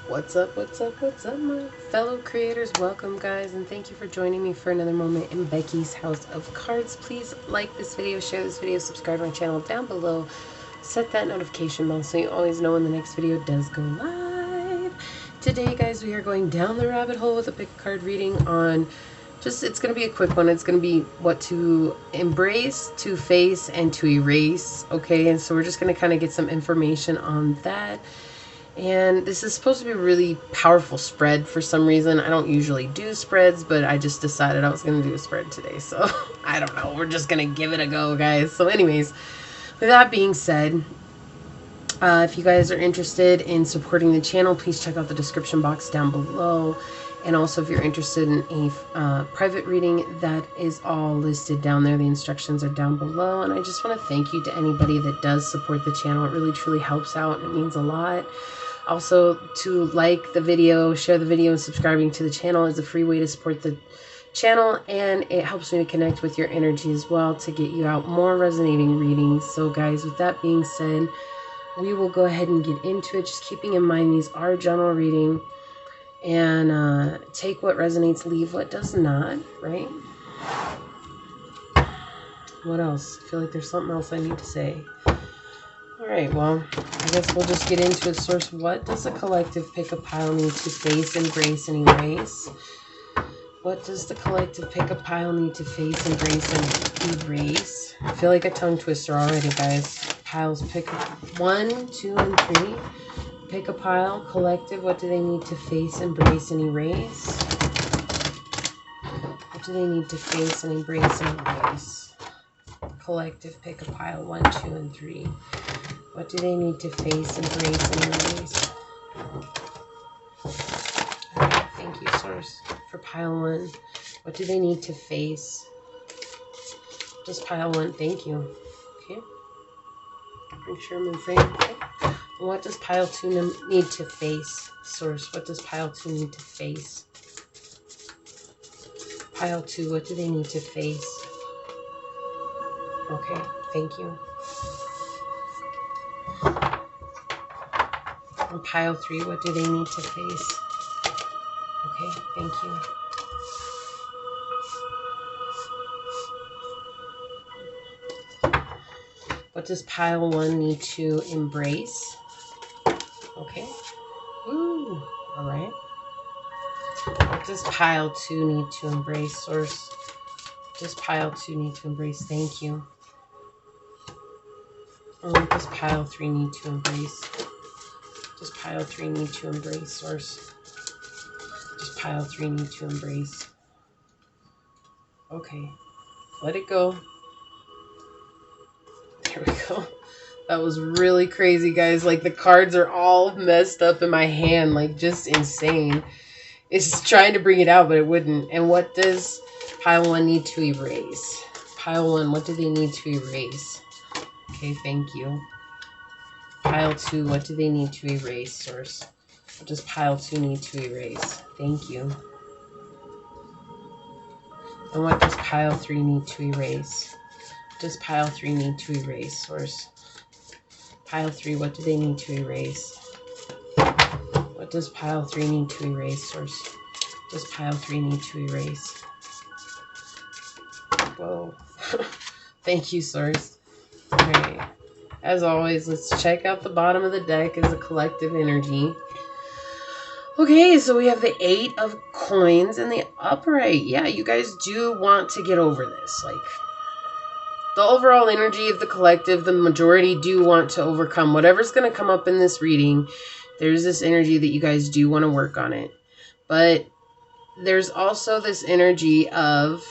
What's up, my fellow creators? Welcome, guys, and thank you for joining me for another moment in Becky's House of Cards. Please like this video, share this video, subscribe to my channel down below, set that notification bell so you always know when the next video does go live. Today, guys, we are going down the rabbit hole with a pick card reading on it's going to be a quick one. It's going to be what to embrace, to face, and to erase. Okay, and so we're just going to kind of get some information on that. And this is supposed to be a really powerful spread for some reason. I don't usually do spreads, but I just decided I was going to do a spread today. So, I don't know. We're just going to give it a go, guys. So anyways, with that being said, if you guys are interested in supporting the channel, please check out the description box down below. And also, if you're interested in a private reading, that is all listed down there. The instructions are down below. And I just want to thank you to anybody that does support the channel. It really, truly helps out. And it means a lot. Also, to like the video, share the video, and subscribing to the channel is a free way to support the channel. And it helps me to connect with your energy as well to get you out more resonating readings. So, guys, with that being said, we will go ahead and get into it. Just keeping in mind these are general reading. And take what resonates, leave what does not, right? What else? I feel like there's something else I need to say. Alright, well, I guess we'll just get into it. Source, what does the collective pick a pile need to face, embrace, and erase? What does the collective pick a pile need to face, embrace, and erase? I feel like a tongue twister already, guys. Piles, pick 1, 2, and 3. Pick a pile. Collective, what do they need to face, embrace, and erase? What do they need to face and embrace and erase? Collective, pick a pile. 1, 2, and 3. What do they need to face, embrace, and erase? Alright, thank you, Source, for pile 1. What do they need to face? Just pile 1, thank you. Okay. Make sure I'm in frame. Okay. What does pile 2 need to face? Source, what does pile 2 need to face? Pile 2, what do they need to face? Okay, thank you. And pile 3, what do they need to face? Okay, thank you. What does pile 1 need to embrace? Okay. Ooh, all right. What does pile 2 need to embrace, Source? What does pile 2 need to embrace? Thank you. And what does pile 3 need to embrace? What does pile 3 need to embrace, Source? What does pile 3 need to embrace? Okay. Let it go. There we go. That was really crazy, guys. Like, the cards are all messed up in my hand. Like, just insane. It's trying to bring it out, but it wouldn't. And what does pile 1 need to erase? Pile 1, what do they need to erase? Okay, thank you. Pile 2, what do they need to erase, Source? What does pile 2 need to erase? Thank you. And what does pile 3 need to erase? What does pile 3 need to erase, Source? Pile 3, what do they need to erase? What does pile 3 need to erase, Source? What does pile 3 need to erase? Whoa. Thank you, Source. Alright. As always, let's check out the bottom of the deck as a collective energy. Okay, so we have the 8 of coins and the upright. Yeah, you guys do want to get over this. Like, the overall energy of the collective, the majority do want to overcome whatever's going to come up in this reading. There's this energy that you guys do want to work on it. But there's also this energy of,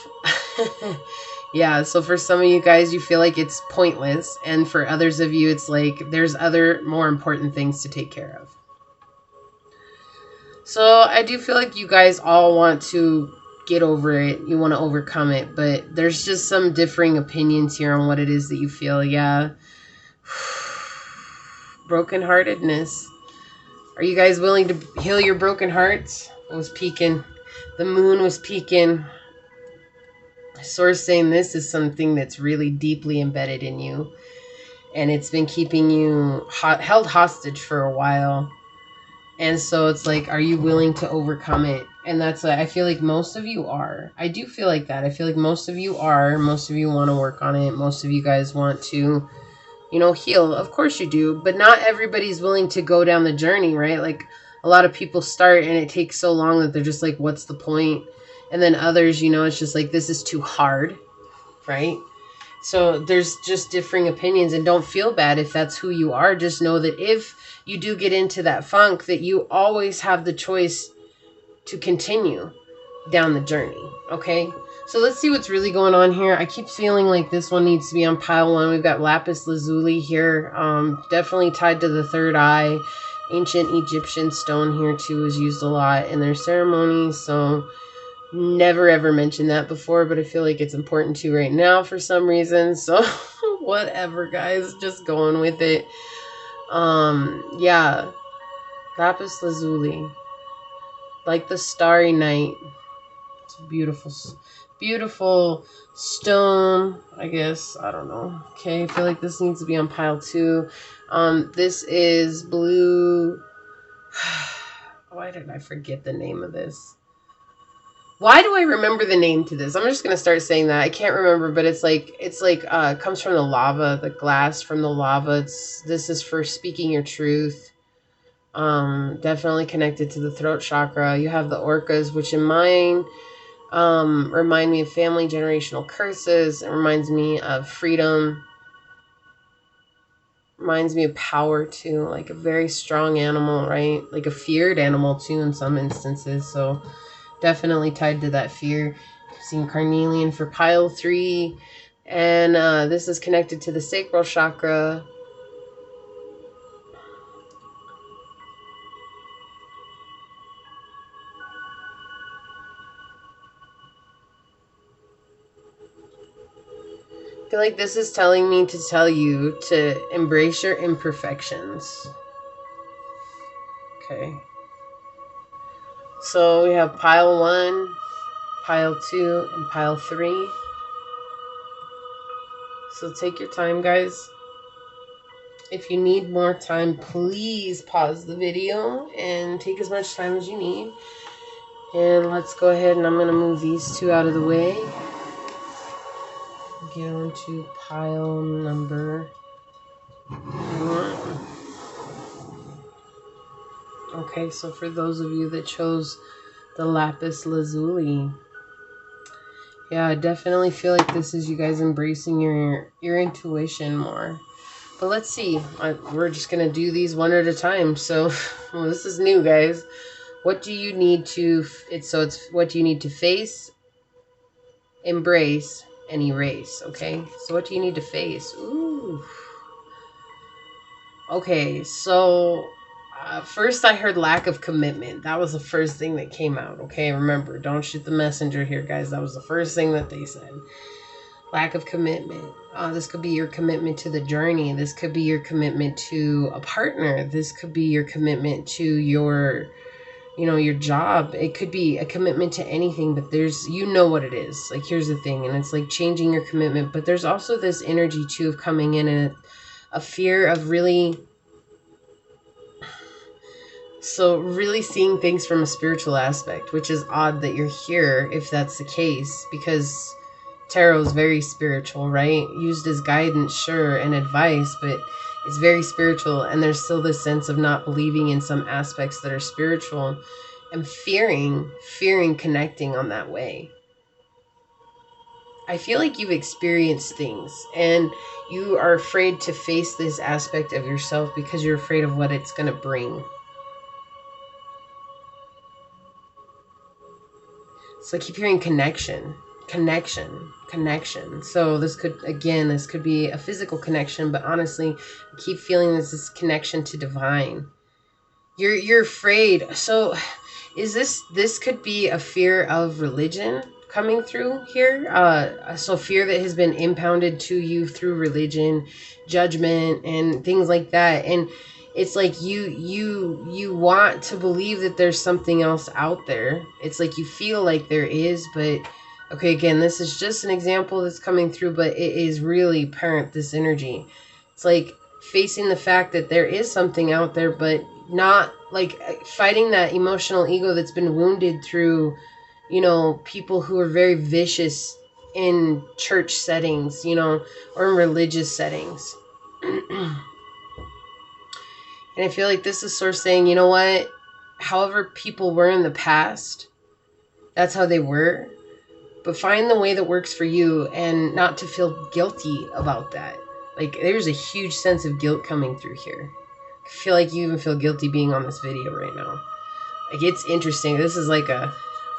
yeah, so for some of you guys, you feel like it's pointless. And for others of you, it's like there's other more important things to take care of. So I do feel like you guys all want to get over it. You want to overcome it. But there's just some differing opinions here on what it is that you feel. Yeah. Brokenheartedness. Are you guys willing to heal your broken hearts? It was peaking. The moon was peaking. Source saying this is something that's really deeply embedded in you. And it's been keeping you held hostage for a while. And so it's like, are you willing to overcome it? And that's like, I feel like most of you are. I do feel like that. I feel like most of you are. Most of you want to work on it. Most of you guys want to, you know, heal. Of course you do. But not everybody's willing to go down the journey, right? Like a lot of people start and it takes so long that they're just like, what's the point? And then others, you know, it's just like, this is too hard, right? So there's just differing opinions, and don't feel bad if that's who you are. Just know that if you do get into that funk, that you always have the choice to continue down the journey. Okay, so let's see what's really going on here. I keep feeling like this one needs to be on pile 1. We've got lapis lazuli here, definitely tied to the third eye. Ancient Egyptian stone here too is used a lot in their ceremonies, so never ever mentioned that before, but I feel like it's important to right now for some reason. So whatever, guys, just going with it. Yeah, lapis lazuli, like the starry night. It's a beautiful, beautiful stone, I guess. I don't know. Okay, I feel like this needs to be on pile 2. This is blue. Why did I forget the name of this? Why do I remember the name to this? I'm just gonna start saying that. I can't remember, but it's like it comes from the lava, the glass from the lava. This is for speaking your truth. Definitely connected to the throat chakra. You have the orcas, which in mine remind me of family generational curses. It reminds me of freedom. Reminds me of power too, like a very strong animal, right? Like a feared animal too in some instances. So definitely tied to that fear. I've seen carnelian for pile 3. And this is connected to the sacral chakra. I feel like this is telling me to tell you to embrace your imperfections. Okay. So we have pile 1, pile 2, and pile 3. So take your time, guys. If you need more time, please pause the video and take as much time as you need. And let's go ahead and I'm going to move these 2 out of the way. Get on to pile number 1. Okay, so for those of you that chose the lapis lazuli, yeah, I definitely feel like this is you guys embracing your intuition more. But let's see. We're just going to do these one at a time. So well, this is new, guys. What do you need to... It's what do you need to face, embrace, and erase, okay? So what do you need to face? Ooh. Okay, so... first I heard lack of commitment. That was the first thing that came out, okay? Remember, don't shoot the messenger here, guys. That was the first thing that they said. Lack of commitment. This could be your commitment to the journey. This could be your commitment to a partner. This could be your commitment to your, you know, your job. It could be a commitment to anything, but there's, you know what it is. Like, here's the thing, and it's like changing your commitment. But there's also this energy too of coming in and a fear of really... So really seeing things from a spiritual aspect, which is odd that you're here if that's the case, because tarot is very spiritual, right? Used as guidance, sure, and advice, but it's very spiritual, and there's still this sense of not believing in some aspects that are spiritual and fearing connecting on that way. I feel like you've experienced things and you are afraid to face this aspect of yourself because you're afraid of what it's going to bring. So I keep hearing connection. So this could be a physical connection, but honestly, I keep feeling this connection to divine. You're afraid. So is this could be a fear of religion coming through here? So fear that has been impounded to you through religion, judgment, and things like that. And it's like you want to believe that there's something else out there. It's like you feel like there is, but okay, again, this is just an example that's coming through, but it is really apparent, this energy. It's like facing the fact that there is something out there, but not like fighting that emotional ego that's been wounded through, you know, people who are very vicious in church settings, you know, or in religious settings. And I feel like this is sort of saying, you know what, however people were in the past, that's how they were. But find the way that works for you and not to feel guilty about that. Like, there's a huge sense of guilt coming through here. I feel like you even feel guilty being on this video right now. Like, it's interesting. This is like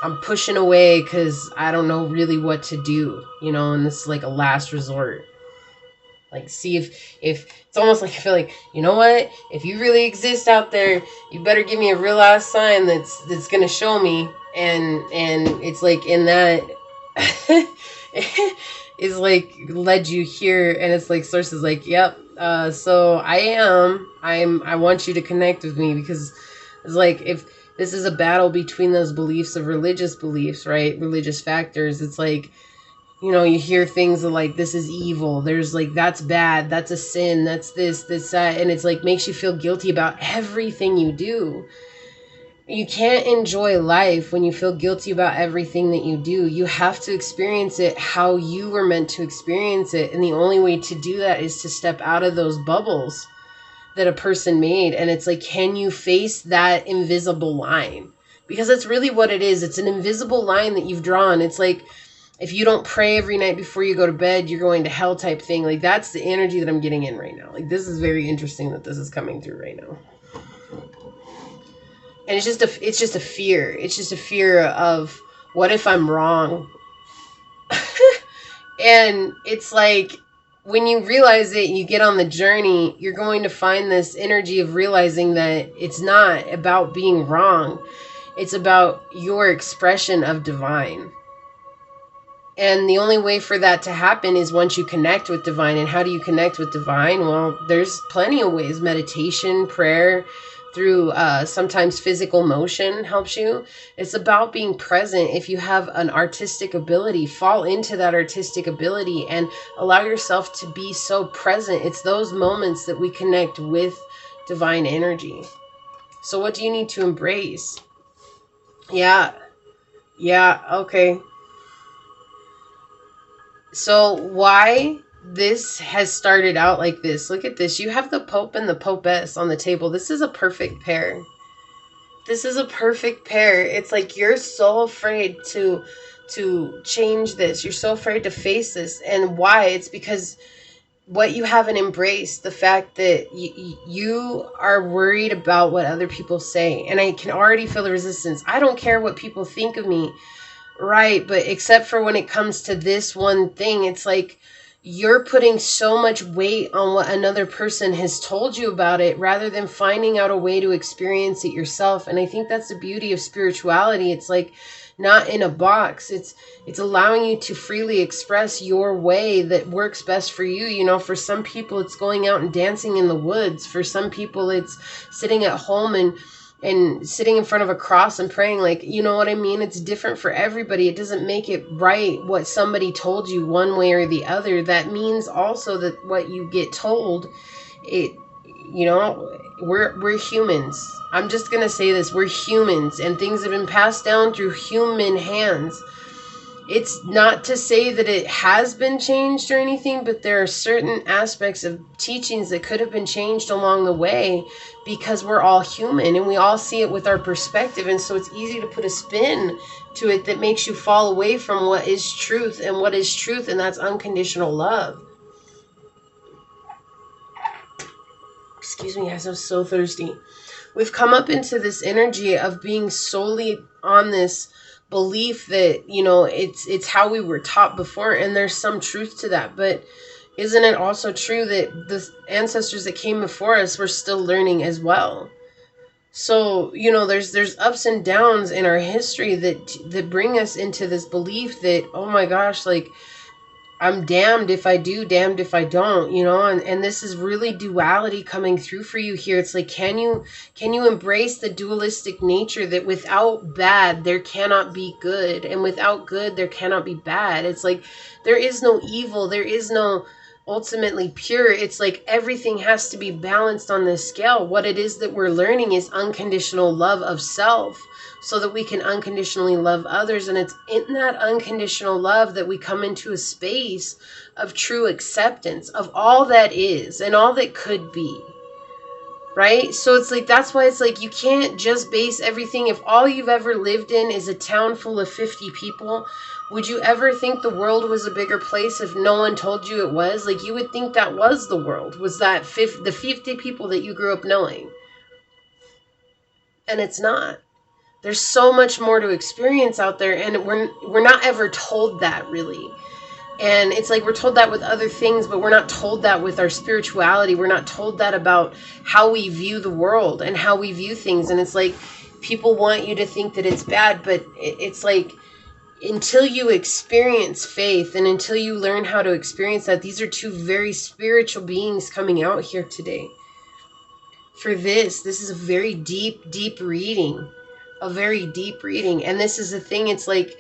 I'm pushing away because I don't know really what to do, you know, and this is like a last resort. Like, see if it's almost like I feel like, you know what, if you really exist out there, you better give me a real ass sign that's gonna show me. And it's like in that is like led you here, and it's like sources like, yep, so I want you to connect with me, because it's like, if this is a battle between those beliefs of religious beliefs, right, religious factors, it's like, you know, you hear things like, this is evil, there's like, that's bad, that's a sin, that's this, that, and it's like makes you feel guilty about everything you do. You can't enjoy life when you feel guilty about everything that you do. You have to experience it how you were meant to experience it. And the only way to do that is to step out of those bubbles that a person made. And it's like, can you face that invisible line? Because that's really what it is. It's an invisible line that you've drawn. It's like, if you don't pray every night before you go to bed, you're going to hell type thing. Like, that's the energy that I'm getting in right now. Like, this is very interesting that this is coming through right now. And it's just a fear. It's just a fear of, what if I'm wrong? And it's like, when you realize it, you get on the journey, you're going to find this energy of realizing that it's not about being wrong. It's about your expression of divine. And the only way for that to happen is once you connect with divine. And how do you connect with divine? Well, there's plenty of ways. Meditation, prayer, through sometimes physical motion helps you. It's about being present. If you have an artistic ability, fall into that artistic ability and allow yourself to be so present. It's those moments that we connect with divine energy. So what do you need to embrace? Yeah, okay. So why this has started out like this? Look at this. You have the Pope and the Popess on the table. This is a perfect pair. This is a perfect pair. It's like you're so afraid to change this. You're so afraid to face this. And why? It's because what you haven't embraced, the fact that you are worried about what other people say. And I can already feel the resistance. I don't care what people think of me. Right, but except for when it comes to this one thing, it's like you're putting so much weight on what another person has told you about it rather than finding out a way to experience it yourself. And I think that's the beauty of spirituality. It's like not in a box. It's allowing you to freely express your way that works best for you. You know, for some people, it's going out and dancing in the woods. For some people, it's sitting at home and sitting in front of a cross and praying. Like, you know what I mean? It's different for everybody. It doesn't make it right what somebody told you one way or the other. That means also that what you get told, it, you know, we're humans. I'm just going to say this. We're humans, and things have been passed down through human hands. It's not to say that it has been changed or anything, but there are certain aspects of teachings that could have been changed along the way because we're all human and we all see it with our perspective. And so it's easy to put a spin to it that makes you fall away from what is truth, and what is truth, and that's unconditional love. Excuse me, guys, I'm so thirsty. We've come up into this energy of being solely on this belief that, you know, it's how we were taught before, and there's some truth to that. But isn't it also true that the ancestors that came before us were still learning as well? So, you know, there's ups and downs in our history that bring us into this belief that, oh my gosh, like, I'm damned if I do, damned if I don't, you know, and this is really duality coming through for you here. It's like, can you embrace the dualistic nature that without bad, there cannot be good, and without good, there cannot be bad. It's like, there is no evil. There is no ultimately pure. It's like everything has to be balanced on this scale. What it is that we're learning is unconditional love of self, so that we can unconditionally love others. And it's in that unconditional love that we come into a space of true acceptance of all that is and all that could be. Right? So it's like, that's why it's like, you can't just base everything. If all you've ever lived in is a town full of 50 people, would you ever think the world was a bigger place if no one told you it was? Like, you would think that was the world, was that the 50 people that you grew up knowing. And it's not. There's so much more to experience out there, and we're not ever told that, really. And it's like, we're told that with other things, but we're not told that with our spirituality. We're not told that about how we view the world and how we view things. And it's like, people want you to think that it's bad, but it's like, until you experience faith and until you learn how to experience that, these are two very spiritual beings coming out here today. For this is a very deep, deep reading. A very deep reading. And this is the thing, it's like,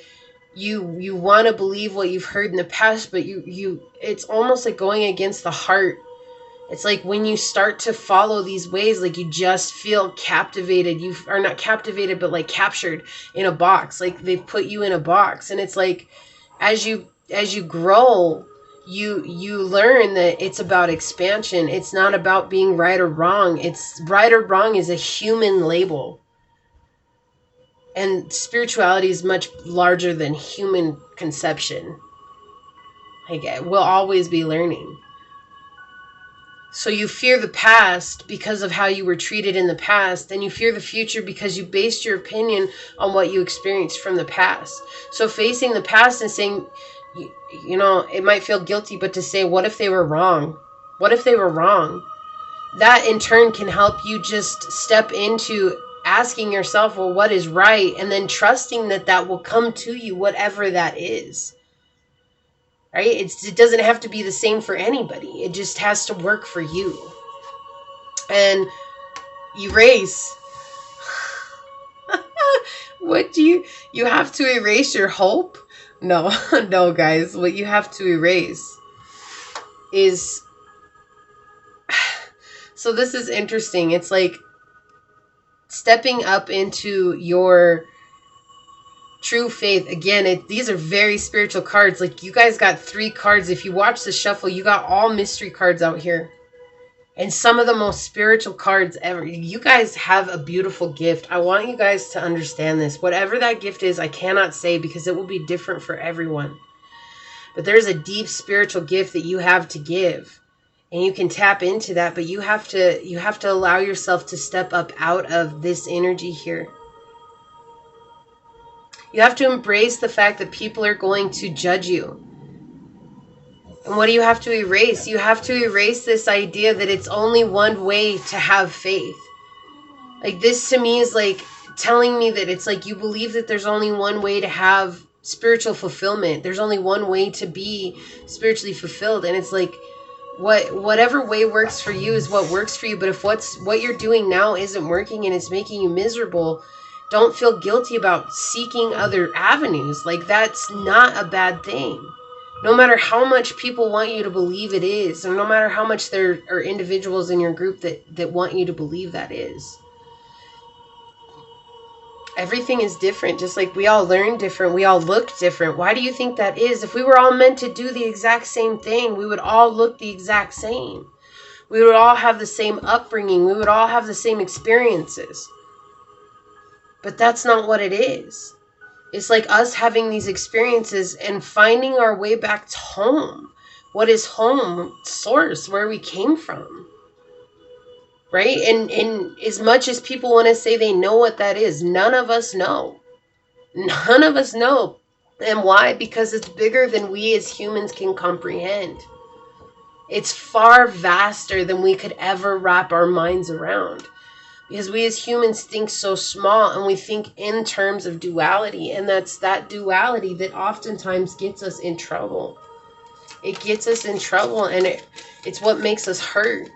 you want to believe what you've heard in the past, but it's almost like going against the heart. It's like when you start to follow these ways, like you just feel captivated. You are not captivated, but like captured in a box. Like they've put you in a box. And it's like, as you grow, you learn that it's about expansion. It's not about being right or wrong. It's right or wrong is a human label. And spirituality is much larger than human conception. Like, we'll always be learning. So you fear the past because of how you were treated in the past, and you fear the future because you based your opinion on what you experienced from the past. So facing the past and saying, you know, it might feel guilty, but to say, what if they were wrong? What if they were wrong? That in turn can help you just step into asking yourself, well, what is right? And then trusting that that will come to you, whatever that is. Right? It doesn't have to be the same for anybody. It just has to work for you. And erase. What do you have to erase your hope? No, no, guys. What you have to erase is, so this is interesting. It's like stepping up into your true faith. Again, these are very spiritual cards. Like, you guys got 3 cards. If you watch the shuffle, you got all mystery cards out here. And some of the most spiritual cards ever. You guys have a beautiful gift. I want you guys to understand this. Whatever that gift is, I cannot say because it will be different for everyone. But there's a deep spiritual gift that you have to give. And you can tap into that, but you have to allow yourself to step up out of this energy here. You have to embrace the fact that people are going to judge you. And what do you have to erase? You have to erase this idea that it's only one way to have faith. Like, this to me is like telling me that it's like you believe that there's only one way to have spiritual fulfillment. There's only one way to be spiritually fulfilled. And it's like, whatever way works for you is what works for you. But if what you're doing now isn't working and it's making you miserable, don't feel guilty about seeking other avenues. Like, that's not a bad thing. No matter how much people want you to believe it is, or no matter how much there are individuals in your group that want you to believe that is. Everything is different. Just like we all learn different, we all look different. Why do you think that is? If we were all meant to do the exact same thing, we would all look the exact same. We would all have the same upbringing. We would all have the same experiences. But that's not what it is. It's like us having these experiences and finding our way back to home. What is home? Source, where we came from. Right? And as much as people want to say they know what that is, none of us know. None of us know. And why? Because it's bigger than we as humans can comprehend. It's far vaster than we could ever wrap our minds around. Because we as humans think so small, and we think in terms of duality. And that's that duality that oftentimes gets us in trouble. It gets us in trouble, and it's what makes us hurt.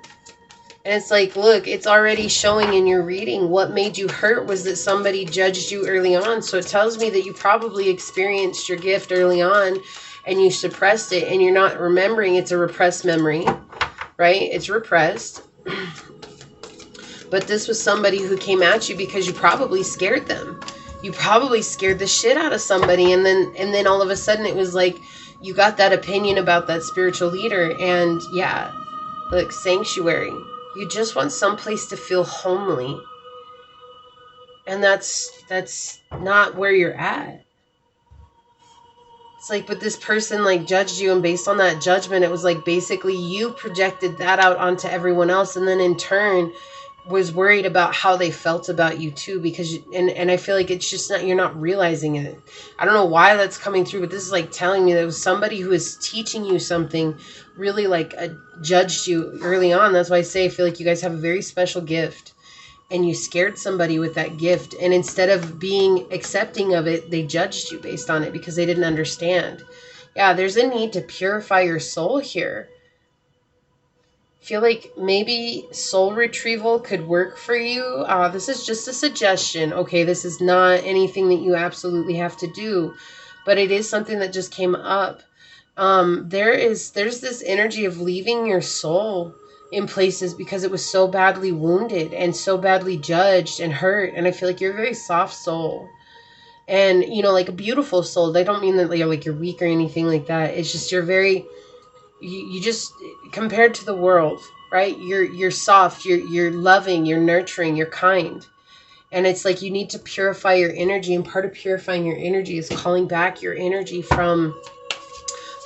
And it's like, look, it's already showing in your reading. What made you hurt was that somebody judged you early on. So it tells me that you probably experienced your gift early on, and you suppressed it and you're not remembering. It's a repressed memory, right? It's repressed. But this was somebody who came at you because you probably scared them. You probably scared the shit out of somebody. And then all of a sudden it was like you got that opinion about that spiritual leader. And yeah, look, sanctuary. You just want someplace to feel homely. And that's not where you're at. It's like, but this person like judged you, and based on that judgment, it was like basically you projected that out onto everyone else, and then in turn was worried about how they felt about you too, because and I feel like it's just not, you're not realizing it. I don't know why that's coming through, but this is like telling me that it was somebody who is teaching you something, really like judged you early on. That's why I say I feel like you guys have a very special gift, and you scared somebody with that gift, and instead of being accepting of it, they judged you based on it because they didn't understand. Yeah, there's a need to purify your soul here. I feel like maybe soul retrieval could work for you. This is just a suggestion, okay? This is not anything that you absolutely have to do, but it is something that just came up. There's this energy of leaving your soul in places because it was so badly wounded and so badly judged and hurt. And I feel like you're a very soft soul, and you know, like a beautiful soul. I don't mean that you're weak or anything like that. It's just you're very, you just, compared to the world, right? You're soft, you're loving, you're nurturing, you're kind. And it's like you need to purify your energy, and part of purifying your energy is calling back your energy from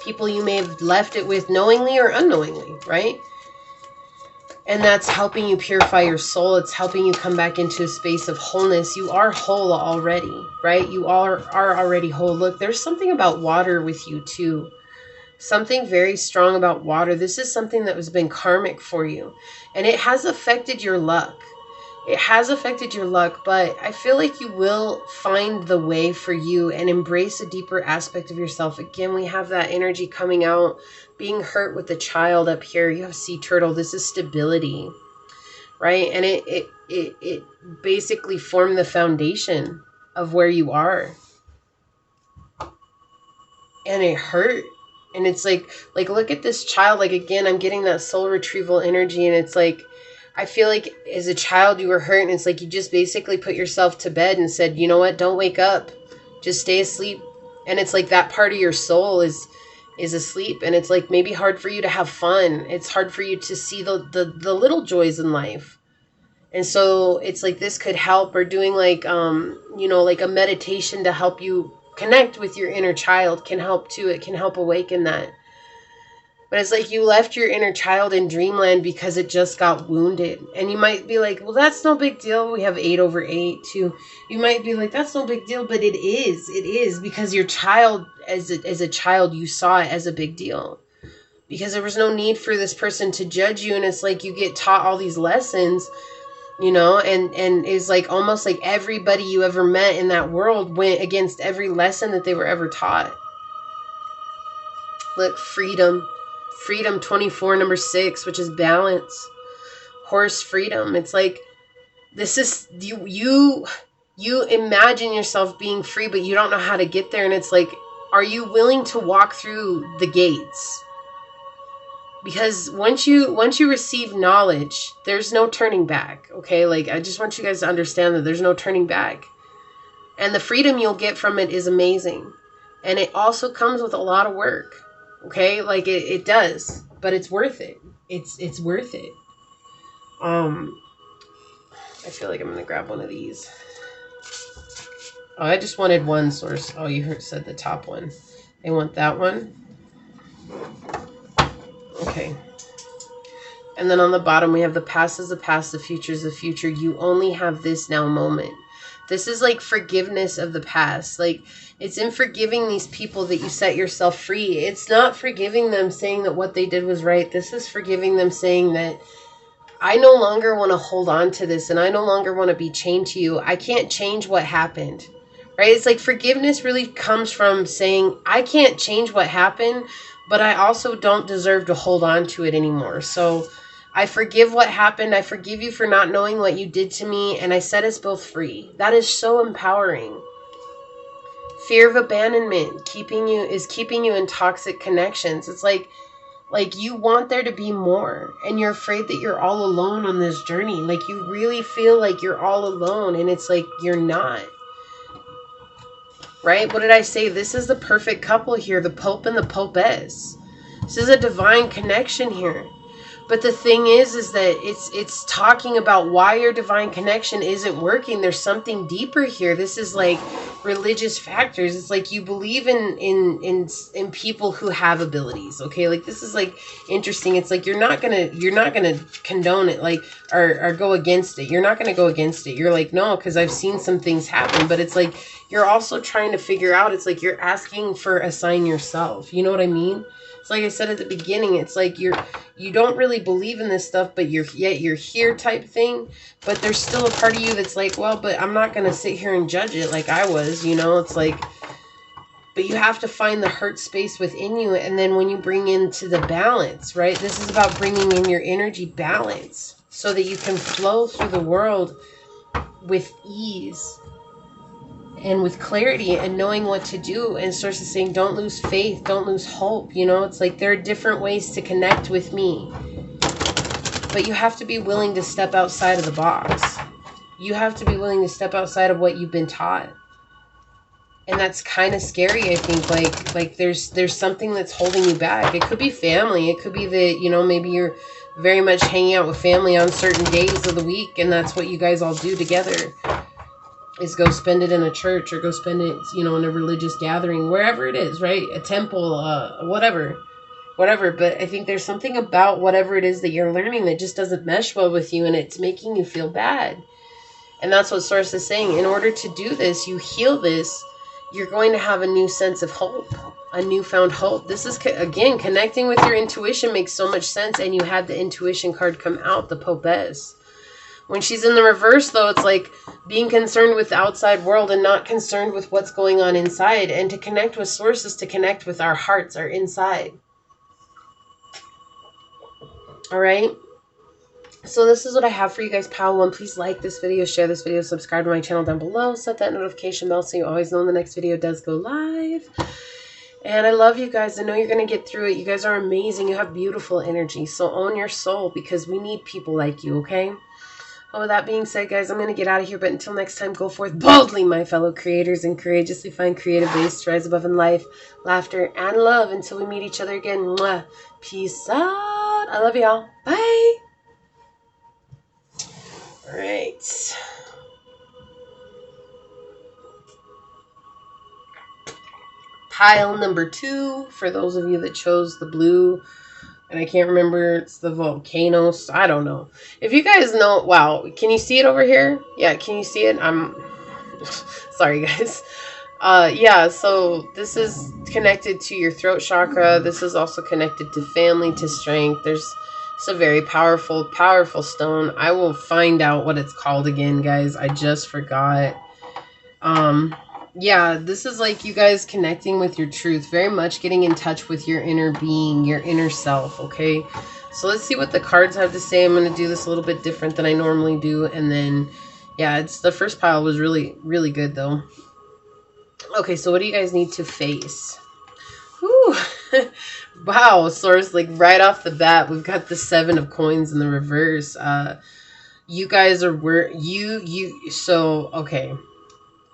people you may have left it with knowingly or unknowingly, right? And that's helping you purify your soul. It's helping you come back into a space of wholeness. You are whole already, right? You are already whole. Look, there's something about water with you too. Something very strong about water. This is something that has been karmic for you, and it has affected your luck. It has affected your luck, but I feel like you will find the way for you and embrace a deeper aspect of yourself. Again, we have that energy coming out, being hurt with the child up here. You have sea turtle. This is stability, right? And it basically formed the foundation of where you are. And it hurt. And it's like, look at this child. Like, again, I'm getting that soul retrieval energy. And it's like, I feel like as a child you were hurt, and it's like you just basically put yourself to bed and said, you know what, don't wake up, just stay asleep. And it's like that part of your soul is asleep, and it's like maybe hard for you to have fun. It's hard for you to see the little joys in life. And so it's like this could help, or doing like you know, like a meditation to help you connect with your inner child can help too. It can help awaken that. But it's like you left your inner child in dreamland because it just got wounded. And you might be like, well, that's no big deal. We have 8/8 too. You might be like, that's no big deal. But it is. It is, because your child, as a child, you saw it as a big deal. Because there was no need for this person to judge you. And it's like you get taught all these lessons, you know, and it's like almost like everybody you ever met in that world went against every lesson that they were ever taught. Look, freedom. Freedom 24, number 6, which is balance. Horse freedom. It's like, this is, you imagine yourself being free, but you don't know how to get there. And it's like, are you willing to walk through the gates? Because once you receive knowledge, there's no turning back. Okay. Like, I just want you guys to understand that there's no turning back. And the freedom you'll get from it is amazing. And it also comes with a lot of work. Okay, like it does, but it's worth it. It's worth it. I feel like I'm gonna grab one of these. Oh, I just wanted one source. Oh, you said the top one. They want that one. Okay. And then on the bottom we have the past is the past, the future is the future. You only have this now moment. This is like forgiveness of the past. Like, it's in forgiving these people that you set yourself free. It's not forgiving them saying that what they did was right. This is forgiving them saying that I no longer want to hold on to this, and I no longer want to be chained to you. I can't change what happened, right? It's like forgiveness really comes from saying, I can't change what happened, but I also don't deserve to hold on to it anymore. So I forgive what happened. I forgive you for not knowing what you did to me. And I set us both free. That is so empowering. Fear of abandonment keeping you in toxic connections. It's like you want there to be more, and you're afraid that you're all alone on this journey. Like you really feel like you're all alone, and it's like you're not. Right? What did I say? This is the perfect couple here, the Pope and the Popess. This is a divine connection here. But the thing is that it's talking about why your divine connection isn't working. There's something deeper here. This is like religious factors. It's like you believe in people who have abilities. Okay, like this is like interesting. It's like you're not gonna condone it, like or go against it. You're not gonna go against it. You're like, no, because I've seen some things happen. But it's like you're also trying to figure out. It's like you're asking for a sign yourself. You know what I mean? It's like I said at the beginning, it's like you don't really believe in this stuff, but you're here type thing. But there's still a part of you that's like, well, but I'm not going to sit here and judge it like I was, you know. It's like, but you have to find the hurt space within you. And then when you bring into the balance, right? This is about bringing in your energy balance so that you can flow through the world with ease and with clarity and knowing what to do. And Source is saying, don't lose faith, don't lose hope. You know, it's like there are different ways to connect with me, but you have to be willing to step outside of the box. You have to be willing to step outside of what you've been taught. And that's kind of scary, I think. Like there's something that's holding you back. It could be family. It could be that, you know, maybe you're very much hanging out with family on certain days of the week, and that's what you guys all do together. Is go spend it in a church or go spend it, you know, in a religious gathering, wherever it is, right? A temple, whatever. But I think there's something about whatever it is that you're learning that just doesn't mesh well with you, and it's making you feel bad. And that's what Source is saying. In order to do this, you heal this, you're going to have a new sense of hope, a newfound hope. This is, again, connecting with your intuition makes so much sense. And you had the intuition card come out, the Popess. When she's in the reverse, though, it's like being concerned with the outside world and not concerned with what's going on inside. And to connect with Source is to connect with our hearts, our inside. All right? So this is what I have for you guys, Pile 1. Please like this video, share this video, subscribe to my channel down below. Set that notification bell so you always know when the next video does go live. And I love you guys. I know you're going to get through it. You guys are amazing. You have beautiful energy. So own your soul, because we need people like you, okay? Well, with that being said, guys, I'm going to get out of here. But until next time, go forth boldly, my fellow creators, and courageously find creative ways to rise above in life, laughter, and love until we meet each other again. Mwah. Peace out. I love y'all. Bye. All right. Pile number 2, for those of you that chose the blue. And I can't remember, it's the volcanoes. I don't know. If you guys know, wow, can you see it over here? Yeah, can you see it? I'm sorry, guys. Yeah, so this is connected to your throat chakra. This is also connected to family, to strength. It's a very powerful, powerful stone. I will find out what it's called again, guys. I just forgot. Yeah, this is like you guys connecting with your truth, very much getting in touch with your inner being, your inner self, okay? So let's see what the cards have to say. I'm going to do this a little bit different than I normally do. And then, yeah, it's the first pile was really, really good, though. Okay, so what do you guys need to face? Whew. Wow, Source, like right off the bat, we've got the 7 of coins in the reverse. You guys are so, okay.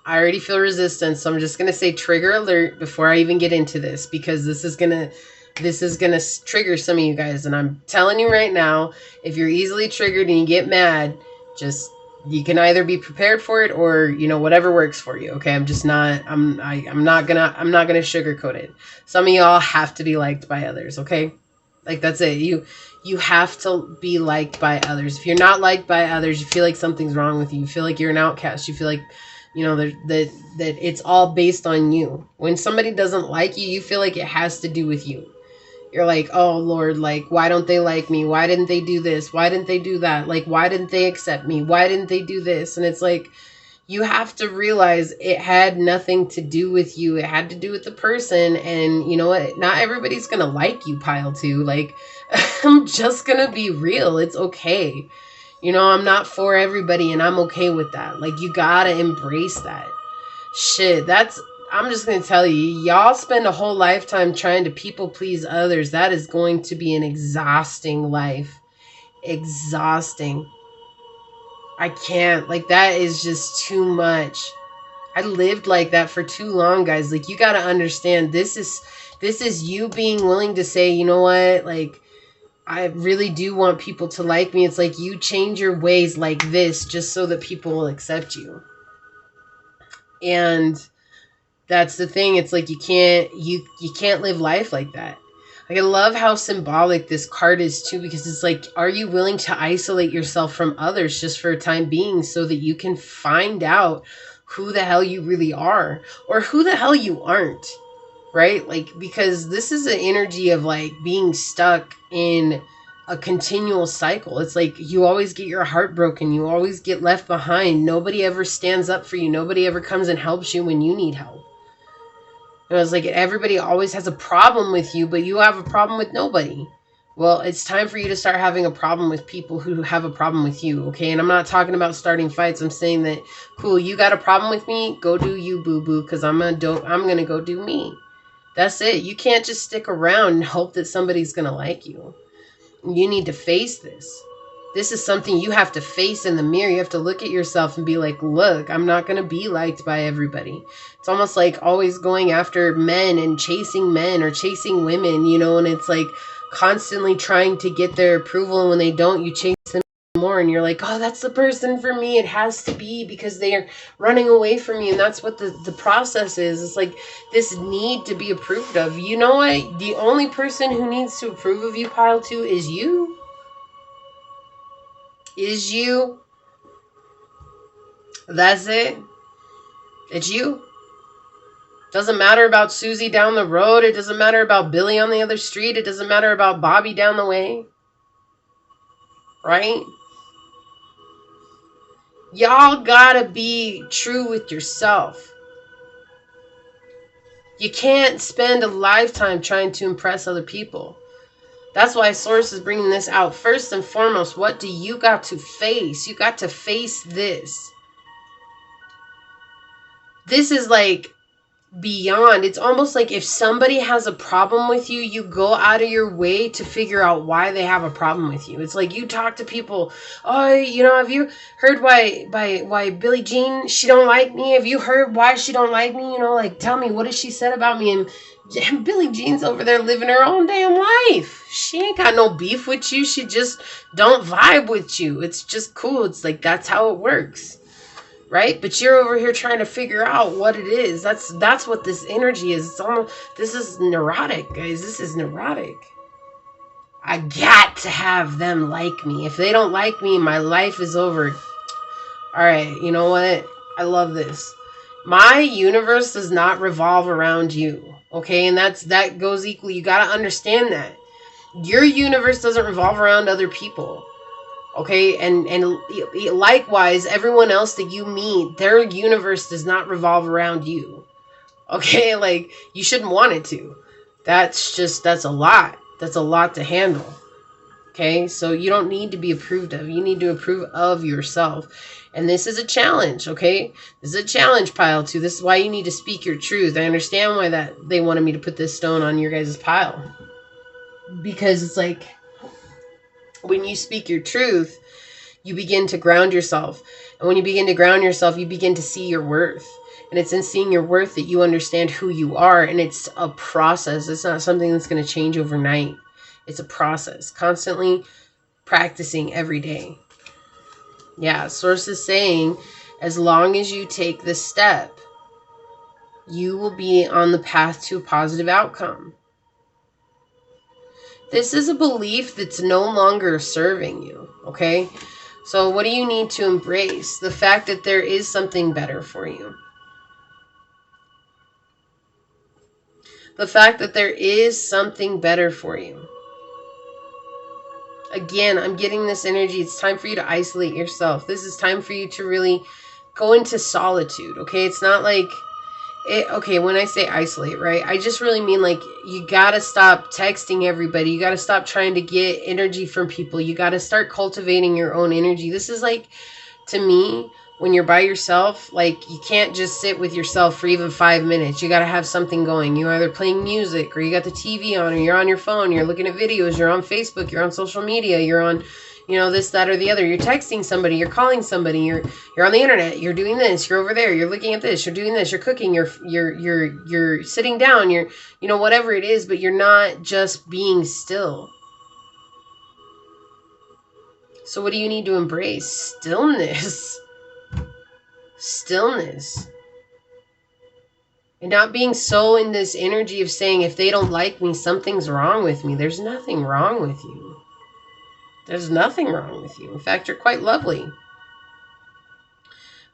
I already feel resistance, so I'm just going to say trigger alert before I even get into this, because this is going to trigger some of you guys. And I'm telling you right now, if you're easily triggered and you get mad, just, you can either be prepared for it or, you know, whatever works for you. Okay. I'm not going to sugarcoat it. Some of y'all have to be liked by others. Okay. Like that's it. You have to be liked by others. If you're not liked by others, you feel like something's wrong with you. You feel like you're an outcast. You feel like, you know, that it's all based on you. When somebody doesn't like you, you feel like it has to do with you. You're like, oh Lord, like, why don't they like me? Why didn't they do this? Why didn't they do that? Like, why didn't they accept me? Why didn't they do this? And it's like, you have to realize it had nothing to do with you. It had to do with the person. And you know what? Not everybody's going to like you, Pile 2. Like, I'm just going to be real. It's okay. You know, I'm not for everybody, and I'm okay with that. Like, you gotta embrace that. Shit, I'm just going to tell you, y'all spend a whole lifetime trying to people please others. That is going to be an exhausting life. Exhausting. I can't. Like, that is just too much. I lived like that for too long, guys. Like, you got to understand, this is you being willing to say, you know what? Like, I really do want people to like me. It's like you change your ways like this just so that people will accept you. And that's the thing. It's like you can't live life like that. Like, I love how symbolic this card is too, because it's like, are you willing to isolate yourself from others just for a time being so that you can find out who the hell you really are or who the hell you aren't, right? Like, because this is an energy of like being stuck in a continual cycle. It's like you always get your heart broken. You always get left behind. Nobody ever stands up for you. Nobody ever comes and helps you when you need help. And it's like everybody always has a problem with you, but you have a problem with nobody. Well, it's time for you to start having a problem with people who have a problem with you, okay? And I'm not talking about starting fights. I'm saying that, cool, you got a problem with me? Go do you, boo-boo, because I'm gonna go do me. That's it. You can't just stick around and hope that somebody's gonna like you. You need to face this. This is something you have to face in the mirror. You have to look at yourself and be like, look, I'm not going to be liked by everybody. It's almost like always going after men and chasing men or chasing women, you know, and it's like constantly trying to get their approval. And when they don't, you chase them more and you're like, oh, that's the person for me. It has to be because they are running away from me. And that's what the process is. It's like this need to be approved of. You know what? The only person who needs to approve of you, pile 2, is you. Is you. That's it. It's you. Doesn't matter about Susie down the road. It doesn't matter about Billy on the other street. It doesn't matter about Bobby down the way. Right? Y'all gotta be true with yourself. You can't spend a lifetime trying to impress other people. That's why Source is bringing this out. First and foremost, what do you got to face? You got to face this. This is like beyond. It's almost like if somebody has a problem with you, you go out of your way to figure out why they have a problem with you. It's like you talk to people. Oh, you know, have you heard why Billie Jean, she don't like me? Have you heard why she don't like me? You know, like, tell me, what has she said about me? And Billie Jean's over there living her own damn life. She ain't got no beef with you. She just don't vibe with you. It's just cool. It's like, that's how it works. Right? But you're over here trying to figure out what it is. That's what this energy is. It's almost, this is neurotic, guys. This is neurotic. I got to have them like me. If they don't like me, my life is over. All right, you know what? I love this. My universe does not revolve around you. Okay? And that goes equally. You got to understand that. Your universe doesn't revolve around other people. Okay, and likewise, everyone else that you meet, their universe does not revolve around you. Okay, like, you shouldn't want it to. That's a lot. That's a lot to handle. Okay, so you don't need to be approved of. You need to approve of yourself. And this is a challenge, okay? This is a challenge, pile 2. This is why you need to speak your truth. I understand why that they wanted me to put this stone on your guys' pile. Because it's like, when you speak your truth, you begin to ground yourself. And when you begin to ground yourself, you begin to see your worth. And it's in seeing your worth that you understand who you are. And it's a process. It's not something that's going to change overnight. It's a process. Constantly practicing every day. Yeah, Source is saying, as long as you take this step, you will be on the path to a positive outcome. This is a belief that's no longer serving you, okay? So what do you need to embrace? The fact that there is something better for you. The fact that there is something better for you. Again, I'm getting this energy. It's time for you to isolate yourself. This is time for you to really go into solitude, okay? It's not like... okay, when I say isolate, right, I just really mean like you gotta stop texting everybody. You gotta stop trying to get energy from people. You gotta start cultivating your own energy. This is like, to me, when you're by yourself, like, you can't just sit with yourself for even 5 minutes. You got to have something going. You're either playing music, or you got the TV on, or you're on your phone, you're looking at videos, you're on Facebook, you're on social media, you're on, you know, this, that, or the other. You're texting somebody, you're calling somebody, you're on the internet, you're doing this, you're over there, you're looking at this, you're doing this, you're cooking, you're sitting down, you're, you know, whatever it is, but you're not just being still. So what do you need to embrace? Stillness. Stillness. And not being so in this energy of saying, if they don't like me, something's wrong with me. There's nothing wrong with you. There's nothing wrong with you. In fact, you're quite lovely.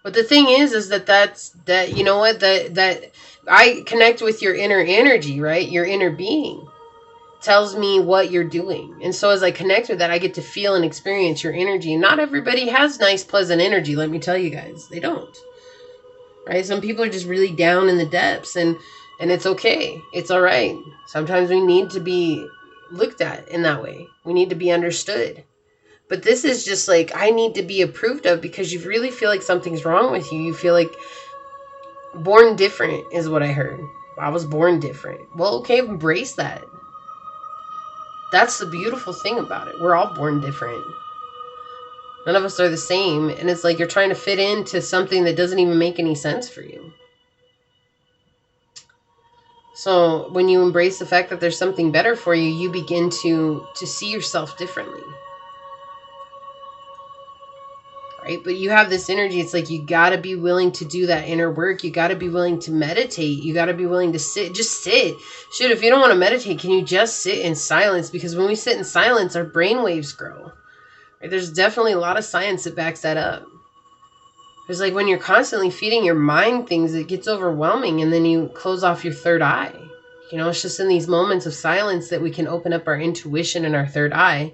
But the thing is that you know what, that I connect with your inner energy, right? Your inner being tells me what you're doing. And so as I connect with that, I get to feel and experience your energy. And not everybody has nice, pleasant energy. Let me tell you guys, they don't. Right? Some people are just really down in the depths, and it's okay. It's all right. Sometimes we need to be looked at in that way. We need to be understood. But this is just like, I need to be approved of, because you really feel like something's wrong with you. You feel like born different is what I heard. I was born different. Well, okay, embrace that. That's the beautiful thing about it. We're all born different. None of us are the same. And it's like you're trying to fit into something that doesn't even make any sense for you. So when you embrace the fact that there's something better for you, you begin to see yourself differently. Right? But you have this energy. It's like you got to be willing to do that inner work. You got to be willing to meditate. You got to be willing to sit. Just sit. Shit, if you don't want to meditate, can you just sit in silence? Because when we sit in silence, our brain waves grow. Right? There's definitely a lot of science that backs that up. It's like when you're constantly feeding your mind things, it gets overwhelming, and then you close off your third eye. You know, it's just in these moments of silence that we can open up our intuition and our third eye.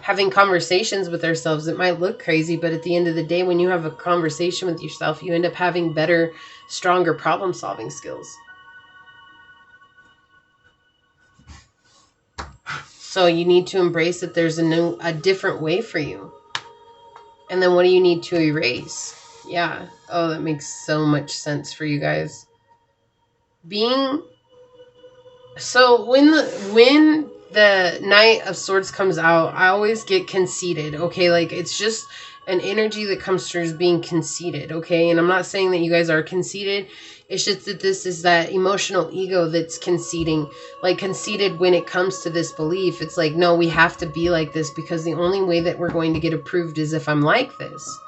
Having conversations with ourselves, it might look crazy, but at the end of the day, when you have a conversation with yourself, you end up having better, stronger problem-solving skills. So you need to embrace that there's a different way for you. And then what do you need to erase? Yeah. Oh, that makes so much sense for you guys. So when the Knight of Swords comes out, I always get conceited, okay? Like, it's just an energy that comes through as being conceited, okay? And I'm not saying that you guys are conceited. It's just that this is that emotional ego that's conceding. Like, conceited when it comes to this belief. It's like, no, we have to be like this, because the only way that we're going to get approved is if I'm like this.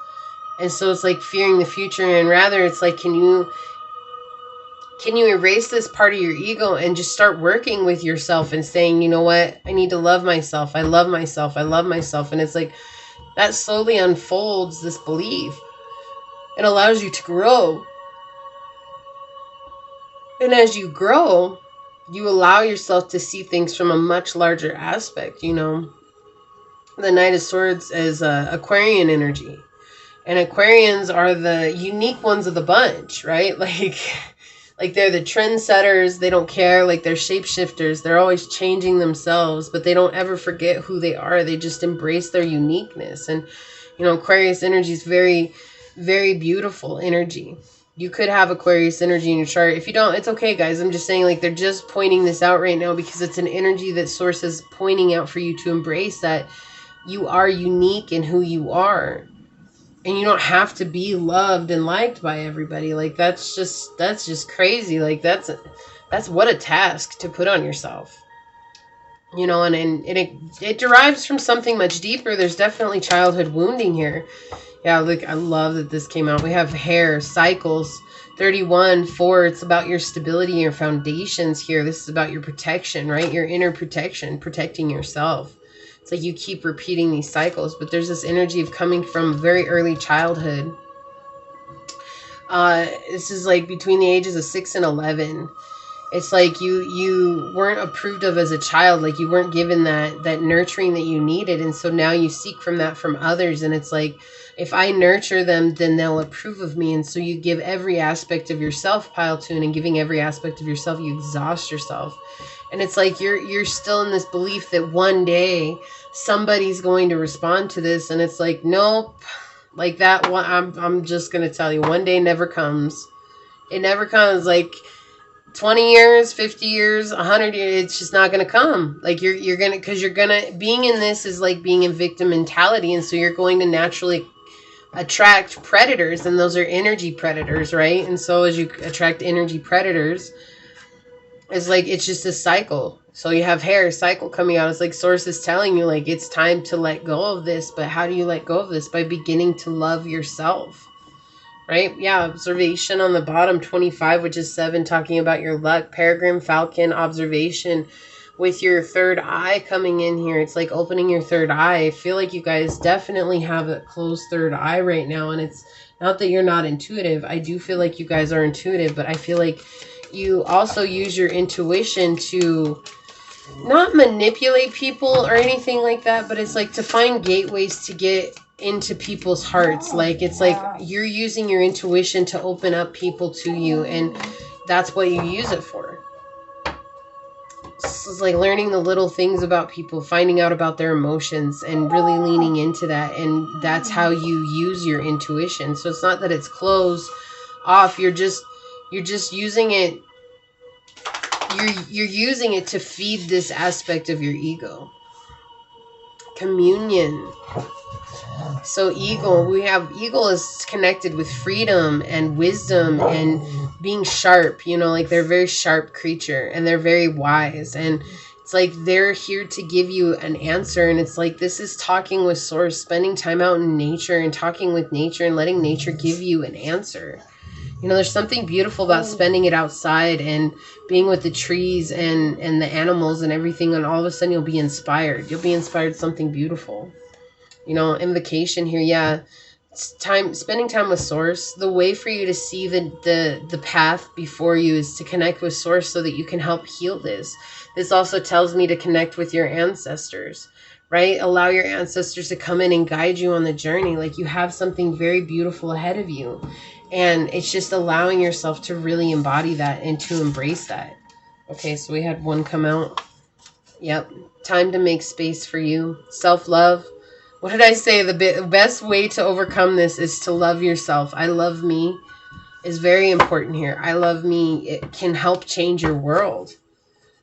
And so it's like fearing the future, and rather it's like, can you erase this part of your ego and just start working with yourself and saying, you know what, I need to love myself. I love myself. I love myself. And it's like that slowly unfolds this belief. It allows you to grow. And as you grow, you allow yourself to see things from a much larger aspect. You know, the Knight of Swords is Aquarian energy. And Aquarians are the unique ones of the bunch, right? Like they're the trendsetters. They don't care. Like, they're shapeshifters. They're always changing themselves, but they don't ever forget who they are. They just embrace their uniqueness. And, you know, Aquarius energy is very, very beautiful energy. You could have Aquarius energy in your chart. If you don't, it's okay, guys. I'm just saying, like, they're just pointing this out right now because it's an energy that Source is pointing out for you to embrace, that you are unique in who you are. And you don't have to be loved and liked by everybody. Like, that's just crazy. Like, that's what a task to put on yourself. You know, and it derives from something much deeper. There's definitely childhood wounding here. Yeah, look, I love that this came out. We have hair, cycles, 31, 4. It's about your stability, your foundations here. This is about your protection, right? Your inner protection, protecting yourself. It's like you keep repeating these cycles, but there's this energy of coming from very early childhood. This is like between the ages of 6 and 11. It's like you weren't approved of as a child. Like, you weren't given that nurturing that you needed. And so now you seek from others. And it's like, if I nurture them, then they'll approve of me. And so you give every aspect of yourself, pile tune, and giving every aspect of yourself, you exhaust yourself. And it's like you're still in this belief that one day somebody's going to respond to this. And it's like, nope, Like that one, I'm just going to tell you, one day never comes. It never comes. Like 20 years, 50 years, 100 years, it's just not going to come. Like you're going to, because you're going to, being in this is like being in victim mentality. And so you're going to naturally attract predators, and those are energy predators, right? And so as you attract energy predators, it's like, it's just a cycle. So you have hair cycle coming out. It's like Source is telling you, like, it's time to let go of this. But how do you let go of this? By beginning to love yourself. Right? Yeah, observation on the bottom, 25, which is 7, talking about your luck. Peregrine Falcon, observation with your third eye coming in here. It's like opening your third eye. I feel like you guys definitely have a closed third eye right now. And it's not that you're not intuitive. I do feel like you guys are intuitive, but I feel like you also use your intuition to not manipulate people or anything like that, but it's like to find gateways to get into people's hearts. Like it's like you're using your intuition to open up people to you, and that's what you use it for. So it's like learning the little things about people, finding out about their emotions, and really leaning into that. And that's how you use your intuition. So it's not that it's closed off. You're just using it. You're using it to feed this aspect of your ego. Communion. So eagle is connected with freedom and wisdom and being sharp, you know, like they're a very sharp creature and they're very wise, and it's like they're here to give you an answer. And it's like, this is talking with Source, spending time out in nature and talking with nature and letting nature give you an answer. You know, there's something beautiful about spending it outside and being with the trees and the animals and everything, and all of a sudden you'll be inspired. You'll be inspired something beautiful. You know, invocation here, yeah. It's spending time with Source. The way for you to see the path before you is to connect with Source so that you can help heal this. This also tells me to connect with your ancestors, right? Allow your ancestors to come in and guide you on the journey. Like you have something very beautiful ahead of you. And it's just allowing yourself to really embody that and to embrace that. Okay, so we had one come out. Yep. Time to make space for you. Self-love. What did I say? The best way to overcome this is to love yourself. I love me is very important here. I love me. It can help change your world. It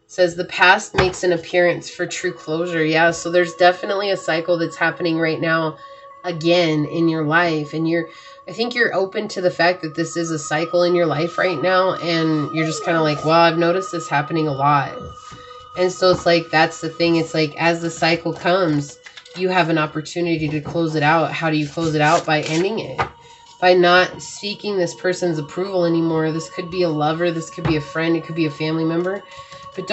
says the past makes an appearance for true closure. Yeah, so there's definitely a cycle that's happening right now again in your life. And I think you're open to the fact that this is a cycle in your life right now. And you're just kind of like, well, I've noticed this happening a lot. And so it's like, that's the thing. It's like, as the cycle comes, you have an opportunity to close it out. How do you close it out? By ending it. By not seeking this person's approval anymore. This could be a lover. This could be a friend. It could be a family member. But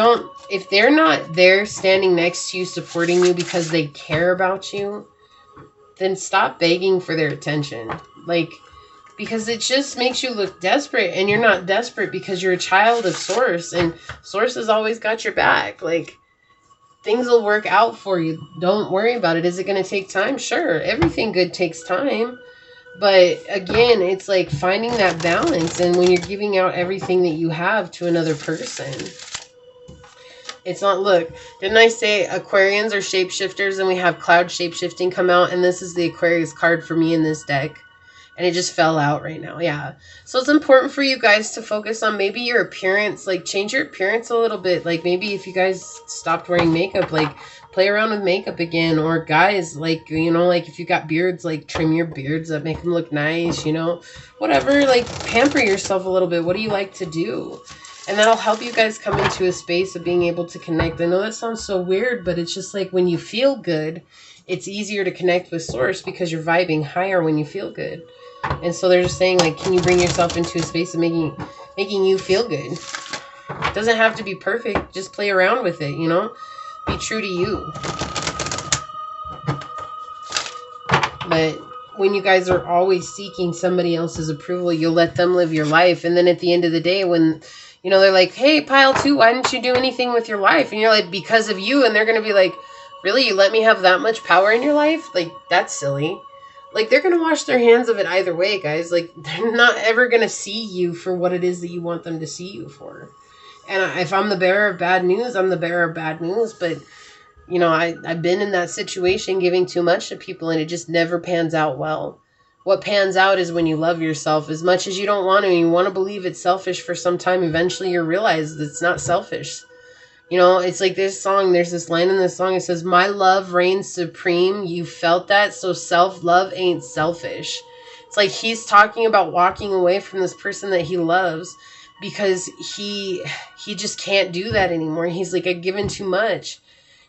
if they're not there standing next to you, supporting you because they care about you, then stop begging for their attention. Like, because it just makes you look desperate, and you're not desperate because you're a child of Source, and Source has always got your back. Like, things will work out for you. Don't worry about it. Is it going to take time? Sure. Everything good takes time. But again, it's like finding that balance. And when you're giving out everything that you have to another person, it's not, look, didn't I say Aquarians are shapeshifters, and we have cloud shapeshifting come out, and this is the Aquarius card for me in this deck. And it just fell out right now. Yeah. So it's important for you guys to focus on maybe your appearance. Like, change your appearance a little bit. Like, maybe if you guys stopped wearing makeup, like, play around with makeup again. Or guys, like, you know, like, if you got beards, like, trim your beards up, make them look nice, you know. Whatever, like, pamper yourself a little bit. What do you like to do? And that'll help you guys come into a space of being able to connect. I know that sounds so weird, but it's just like when you feel good, it's easier to connect with Source because you're vibing higher when you feel good. And so they're just saying, like, can you bring yourself into a space of making you feel good? It doesn't have to be perfect. Just play around with it, you know? Be true to you. But when you guys are always seeking somebody else's approval, you'll let them live your life. And then at the end of the day, when, you know, they're like, hey, pile 2, why didn't you do anything with your life? And you're like, because of you. And they're going to be like, really? You let me have that much power in your life? Like, that's silly. Like, they're going to wash their hands of it either way, guys. Like, they're not ever going to see you for what it is that you want them to see you for. And if I'm the bearer of bad news, I'm the bearer of bad news. But, you know, I've been in that situation, giving too much to people, and it just never pans out well. What pans out is when you love yourself as much as you don't want to, and you want to believe it's selfish for some time. Eventually you realize that it's not selfish. You know, it's like this song, there's this line in this song, it says, my love reigns supreme. You felt that, so self-love ain't selfish. It's like he's talking about walking away from this person that he loves because he just can't do that anymore. He's like, I've given too much.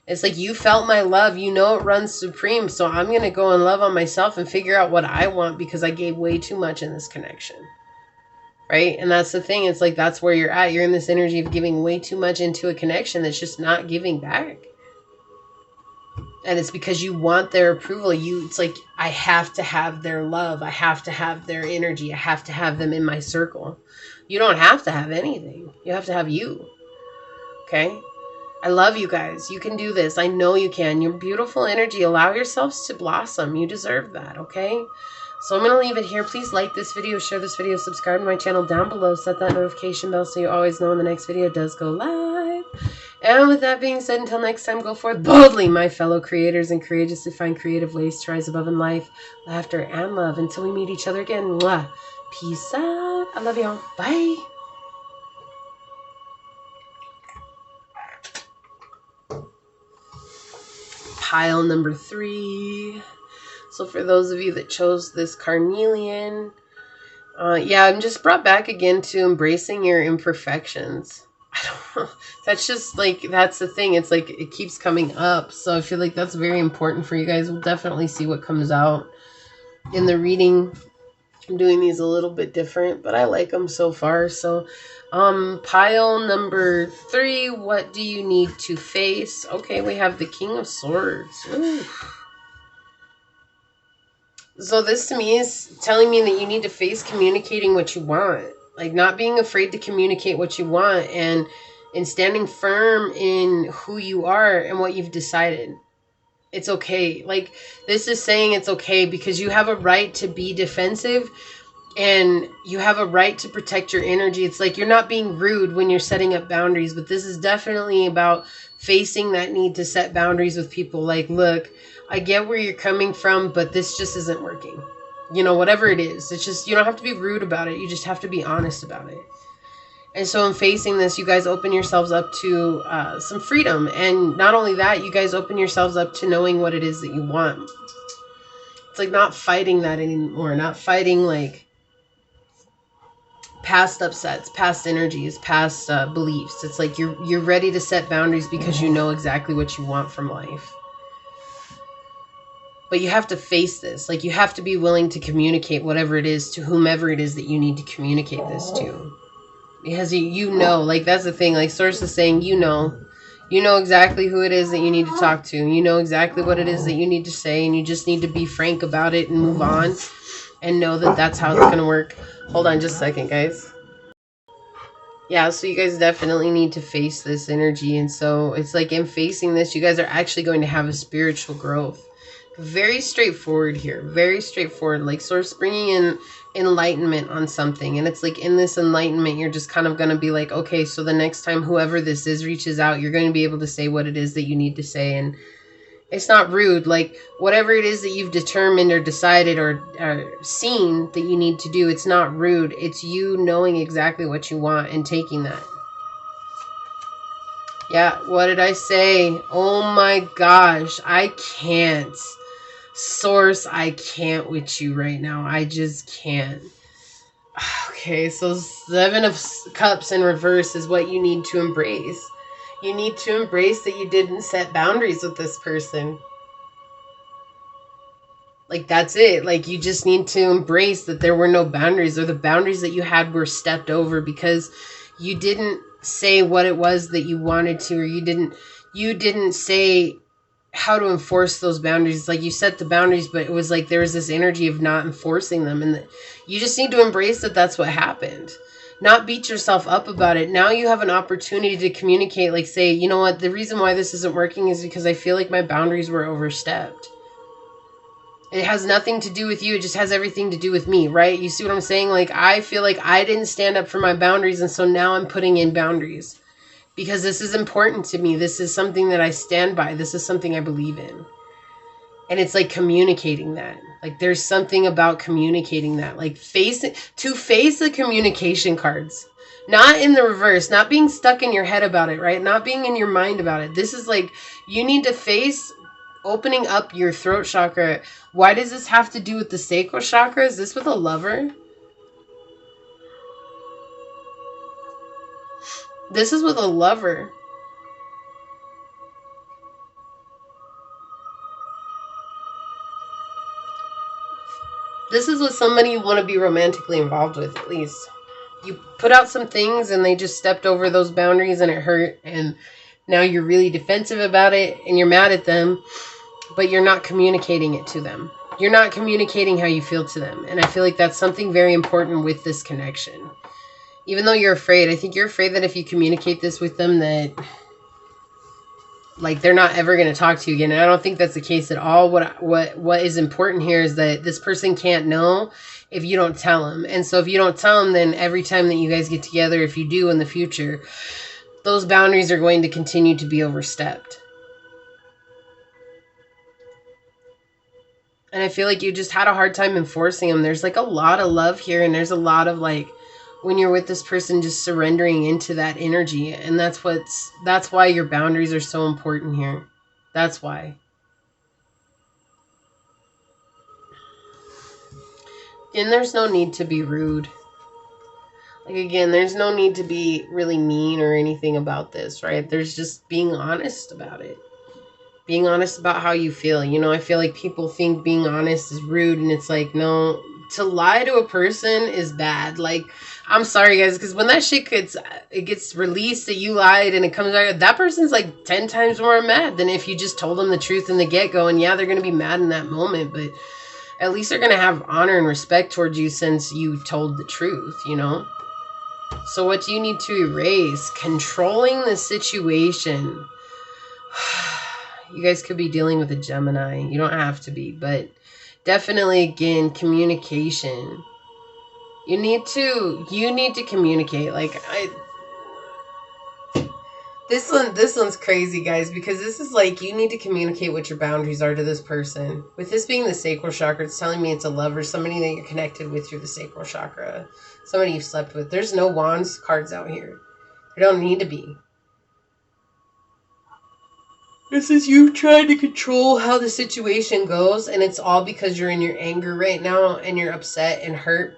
It's like, you felt my love, you know it runs supreme, so I'm going to go and love on myself and figure out what I want because I gave way too much in this connection. Right? And that's the thing. It's like, that's where you're at. You're in this energy of giving way too much into a connection that's just not giving back. And it's because you want their approval. It's like, I have to have their love. I have to have their energy. I have to have them in my circle. You don't have to have anything. You have to have you. Okay? I love you guys. You can do this. I know you can. You're beautiful energy. Allow yourselves to blossom. You deserve that. Okay? So I'm going to leave it here. Please like this video, share this video, subscribe to my channel down below, set that notification bell so you always know when the next video does go live. And with that being said, until next time, go forth boldly, my fellow creators, and courageously find creative ways to rise above in life, laughter, and love. Until we meet each other again, mwah. Peace out. I love y'all. Bye. Pile number 3. So for those of you that chose this carnelian, yeah, I'm just brought back again to embracing your imperfections. I don't know. That's just like, that's the thing. It's like, it keeps coming up. So I feel like that's very important for you guys. We'll definitely see what comes out in the reading. I'm doing these a little bit different, but I like them so far. So, pile number 3, what do you need to face? Okay, we have the King of Swords. Ooh. So this to me is telling me that you need to face communicating what you want. Like, not being afraid to communicate what you want, and standing firm in who you are and what you've decided. It's okay. Like, this is saying it's okay because you have a right to be defensive and you have a right to protect your energy. It's like, you're not being rude when you're setting up boundaries, but this is definitely about facing that need to set boundaries with people. Like, look, I get where you're coming from, but this just isn't working. You know, whatever it is. It's just, you don't have to be rude about it. You just have to be honest about it. And so in facing this, you guys open yourselves up to some freedom. And not only that, you guys open yourselves up to knowing what it is that you want. It's like not fighting that anymore. Not fighting like past upsets, past energies, past beliefs. It's like you're ready to set boundaries because you know exactly what you want from life. But you have to face this. Like, you have to be willing to communicate whatever it is to whomever it is that you need to communicate this to. Because you know, like, that's the thing. Like, Source is saying, you know exactly who it is that you need to talk to. You know exactly what it is that you need to say. And you just need to be frank about it and move on. And know that that's how it's going to work. Hold on just a second, guys. Yeah, so you guys definitely need to face this energy. And so it's like, in facing this, you guys are actually going to have a spiritual growth. Very straightforward here. Very straightforward. Like, Source bringing in enlightenment on something. And it's like, in this enlightenment, you're just kind of going to be like, okay, so the next time whoever this is reaches out, you're going to be able to say what it is that you need to say. And it's not rude. Like, whatever it is that you've determined or decided or seen that you need to do, it's not rude. It's you knowing exactly what you want and taking that. Yeah, what did I say? Oh my gosh, I can't. Source, I can't with you right now. I just can't. Okay, so 7 of Cups in reverse is what you need to embrace. You need to embrace that you didn't set boundaries with this person. Like, that's it. Like, you just need to embrace that there were no boundaries, or the boundaries that you had were stepped over because you didn't say what it was that you wanted to, or you didn't say how to enforce those boundaries. Like, you set the boundaries, but it was like there was this energy of not enforcing them, and you just need to embrace that that's what happened. Not beat yourself up about it. Now you have an opportunity to communicate, like, say, you know what, the reason why this isn't working is because I feel like my boundaries were overstepped. It has nothing to do with you. It just has everything to do with me, right? You see what I'm saying? Like, I feel like I didn't stand up for my boundaries, and so now I'm putting in boundaries. Because this is important to me. This is something that I stand by. This is something I believe in. And it's like communicating that. Like there's something about communicating that. Like face the communication cards. Not in the reverse, not being stuck in your head about it, right? Not being in your mind about it. This is like you need to face opening up your throat chakra. Why does this have to do with the sacral chakra? Is this with a lover? This is with a lover. This is with somebody you want to be romantically involved with, at least. You put out some things and they just stepped over those boundaries and it hurt. And now you're really defensive about it and you're mad at them, but you're not communicating it to them. You're not communicating how you feel to them. And I feel like that's something very important with this connection. Even though you're afraid, I think you're afraid that if you communicate this with them, that like they're not ever going to talk to you again. And I don't think that's the case at all. What is important here is that this person can't know if you don't tell them. And so if you don't tell them, then every time that you guys get together, if you do in the future, those boundaries are going to continue to be overstepped. And I feel like you just had a hard time enforcing them. There's like a lot of love here, and there's a lot of like when you're with this person just surrendering into that energy. And that's why your boundaries are so important here. That's why. And there's no need to be rude. Like again, there's no need to be really mean or anything about this, right? There's just being honest about it. Being honest about how you feel. You know, I feel like people think being honest is rude, and it's like, no, to lie to a person is bad. Like, I'm sorry guys, because when that shit gets released that you lied and it comes out, that person's like 10 times more mad than if you just told them the truth in the get-go. And yeah, they're going to be mad in that moment, but at least they're going to have honor and respect towards you since you told the truth, you know? So what do you need to erase? Controlling the situation. You guys could be dealing with a Gemini. You don't have to be, but definitely, again, communication. You need to communicate. Like this one's crazy, guys, because this is like you need to communicate what your boundaries are to this person. With this being the sacral chakra, it's telling me it's a lover, somebody that you're connected with through the sacral chakra, somebody you've slept with. There's no wands cards out here. There don't need to be. This is you trying to control how the situation goes, and it's all because you're in your anger right now and you're upset and hurt.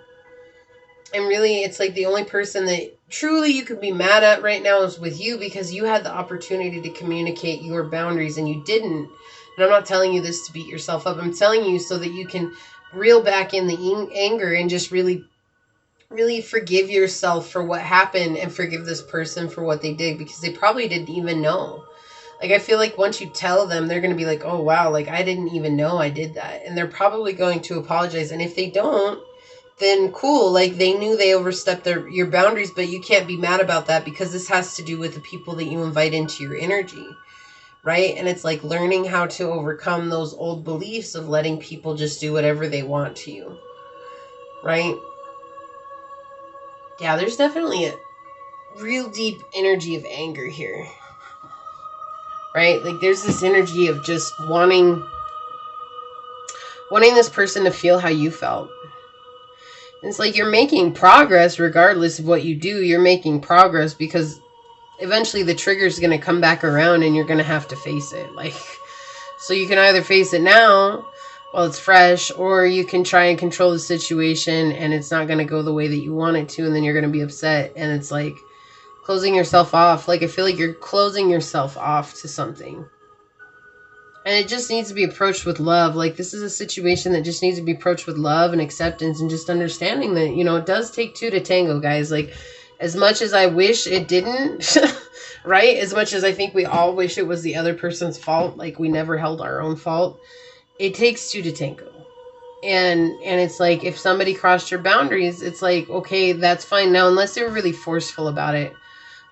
And really, it's like the only person that truly you could be mad at right now is with you, because you had the opportunity to communicate your boundaries and you didn't. And I'm not telling you this to beat yourself up. I'm telling you so that you can reel back in the anger and just really, really forgive yourself for what happened and forgive this person for what they did, because they probably didn't even know. Like, I feel like once you tell them, they're going to be like, oh, wow, like, I didn't even know I did that. And they're probably going to apologize. And if they don't, then cool. Like, they knew they overstepped your boundaries, but you can't be mad about that, because this has to do with the people that you invite into your energy, right? And it's like learning how to overcome those old beliefs of letting people just do whatever they want to you, right? Yeah, there's definitely a real deep energy of anger here. Right? Like there's this energy of just wanting this person to feel how you felt. And it's like you're making progress regardless of what you do. You're making progress because eventually the trigger is going to come back around and you're going to have to face it. Like, so you can either face it now while it's fresh, or you can try and control the situation and it's not going to go the way that you want it to, and then you're going to be upset, and it's like closing yourself off. Like, I feel like you're closing yourself off to something. And it just needs to be approached with love. Like, this is a situation that just needs to be approached with love and acceptance and just understanding that, you know, it does take two to tango, guys. Like, as much as I wish it didn't, right? As much as I think we all wish it was the other person's fault, like we never held our own fault, it takes two to tango. And it's like, if somebody crossed your boundaries, it's like, okay, that's fine. Now, unless they were really forceful about it.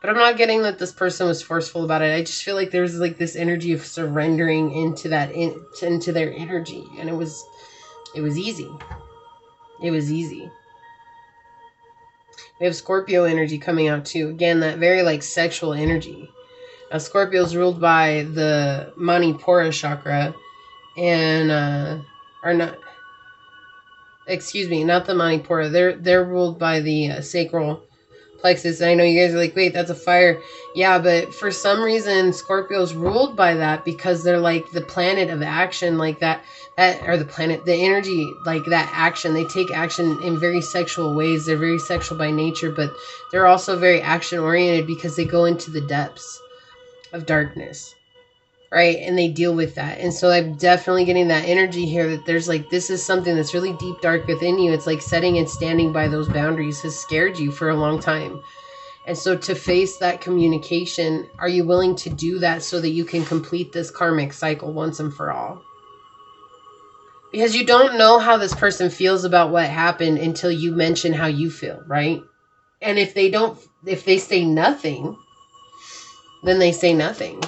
But I'm not getting that this person was forceful about it. I just feel like there's like this energy of surrendering into that, into their energy. And it was easy. It was easy. We have Scorpio energy coming out too. Again, that very like sexual energy. Now, Scorpio is ruled by the Manipura chakra. and are not, excuse me, not the Manipura. They're ruled by the sacral plexus. And I know you guys are like, wait, that's a fire. Yeah, but for some reason, Scorpio's ruled by that because they're like the planet of action, like that, or the planet, the energy, like that action. They take action in very sexual ways. They're very sexual by nature, but they're also very action oriented because they go into the depths of darkness. Right. And they deal with that. And so I'm definitely getting that energy here that there's like, this is something that's really deep, dark within you. It's like setting and standing by those boundaries has scared you for a long time. And so to face that communication, are you willing to do that so that you can complete this karmic cycle once and for all? Because you don't know how this person feels about what happened until you mention how you feel, right? And if they say nothing, then they say nothing.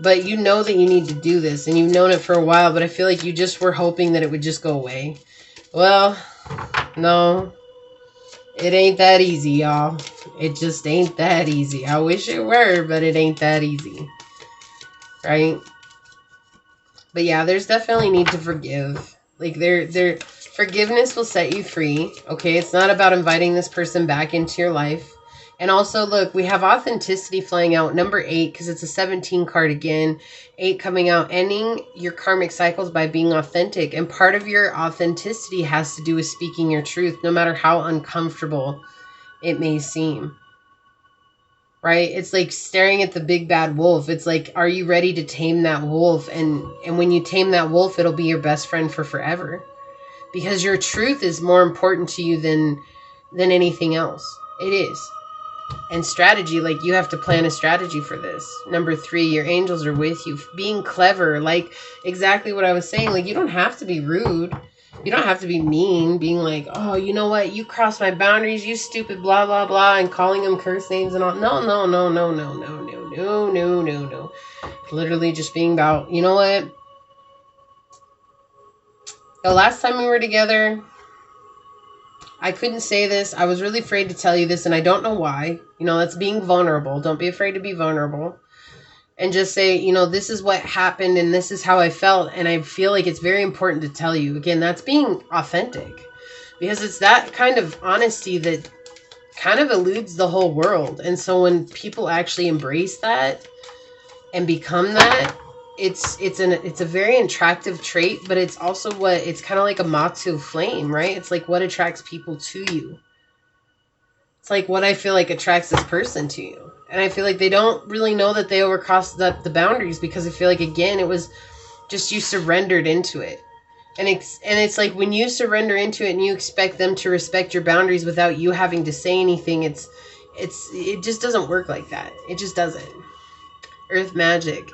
But you know that you need to do this, and you've known it for a while, but I feel like you just were hoping that it would just go away. Well, no, it ain't that easy, y'all. It just ain't that easy. I wish it were, but it ain't that easy. Right? But yeah, there's definitely need to forgive. Like, forgiveness will set you free. Okay, it's not about inviting this person back into your life. And also, look, we have authenticity flying out, number 8, because it's a 17 card again. 8 coming out, ending your karmic cycles by being authentic. And part of your authenticity has to do with speaking your truth, no matter how uncomfortable it may seem. Right? It's like staring at the big bad wolf. It's like, are you ready to tame that wolf? And when you tame that wolf, it'll be your best friend for forever. Because your truth is more important to you than anything else. It is. And strategy, like, you have to plan a strategy for this. Number 3, your angels are with you. Being clever, like exactly what I was saying. Like, you don't have to be rude. You don't have to be mean, being like, oh, you know what? You crossed my boundaries, you stupid blah, blah, blah, and calling them curse names and all. No, no, no, no, no, no, no, no, no, no, no. Literally just being about, you know what? The last time we were together, I couldn't say this. I was really afraid to tell you this, and I don't know why. You know, that's being vulnerable. Don't be afraid to be vulnerable. And just say, you know, this is what happened, and this is how I felt, and I feel like it's very important to tell you. Again, that's being authentic. Because it's that kind of honesty that kind of eludes the whole world. And so when people actually embrace that and become that, it's a very attractive trait, but it's also it's kind of like a moth to a flame, right? It's like what attracts people to you. It's like what I feel like attracts this person to you. And I feel like they don't really know that they overcrossed the boundaries, because I feel like, again, it was just you surrendered into it. And it's like when you surrender into it and you expect them to respect your boundaries without you having to say anything, it just doesn't work like that. It just doesn't. Earth magic.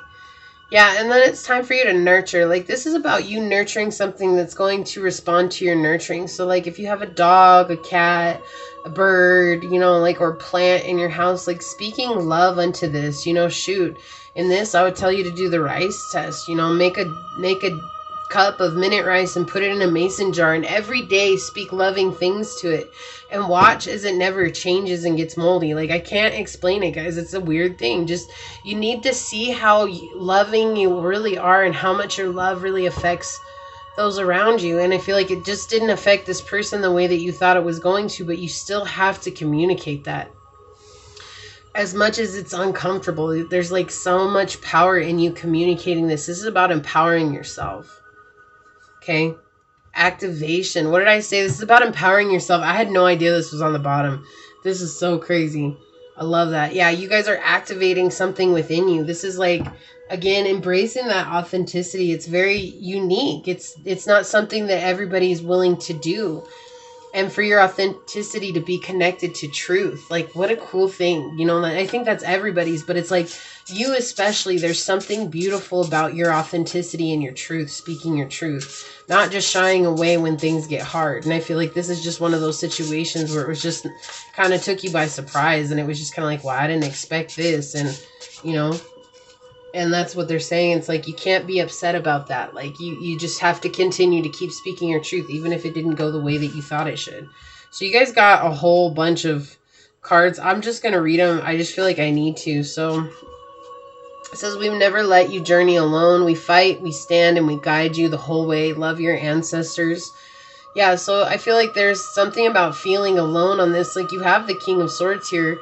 Yeah, and then it's time for you to nurture. Like, this is about you nurturing something that's going to respond to your nurturing. So, like, if you have a dog, a cat, a bird, you know, like, or plant in your house, like, speaking love unto this, you know, shoot. In this, I would tell you to do the rice test. You know, make a cup of minute rice and put it in a mason jar, and every day speak loving things to it, and watch as it never changes and gets moldy. Like, I can't explain it, guys. It's a weird thing. Just, you need to see how loving you really are and how much your love really affects those around you. And I feel like it just didn't affect this person the way that you thought it was going to, but you still have to communicate that. As much as it's uncomfortable, there's like so much power in you communicating this. This is about empowering yourself. Okay. Activation. What did I say? This is about empowering yourself. I had no idea this was on the bottom. This is so crazy. I love that. Yeah, you guys are activating something within you. This is like, again, embracing that authenticity. It's very unique. It's not something that everybody's willing to do. And for your authenticity to be connected to truth, like, what a cool thing. You know, I think that's everybody's, but it's like you especially, there's something beautiful about your authenticity and your truth, speaking your truth, not just shying away when things get hard. And I feel like this is just one of those situations where it was just kind of took you by surprise, and it was just kind of like, wow, I didn't expect this. And, you know, and that's what they're saying. It's like, you can't be upset about that. Like, you just have to continue to keep speaking your truth, even if it didn't go the way that you thought it should. So you guys got a whole bunch of cards. I'm just going to read them. I just feel like I need to. So It says, we've never let you journey alone. We fight, we stand, and we guide you the whole way. Love your ancestors. Yeah, so I feel like there's something about feeling alone on this. Like, you have the King of Swords here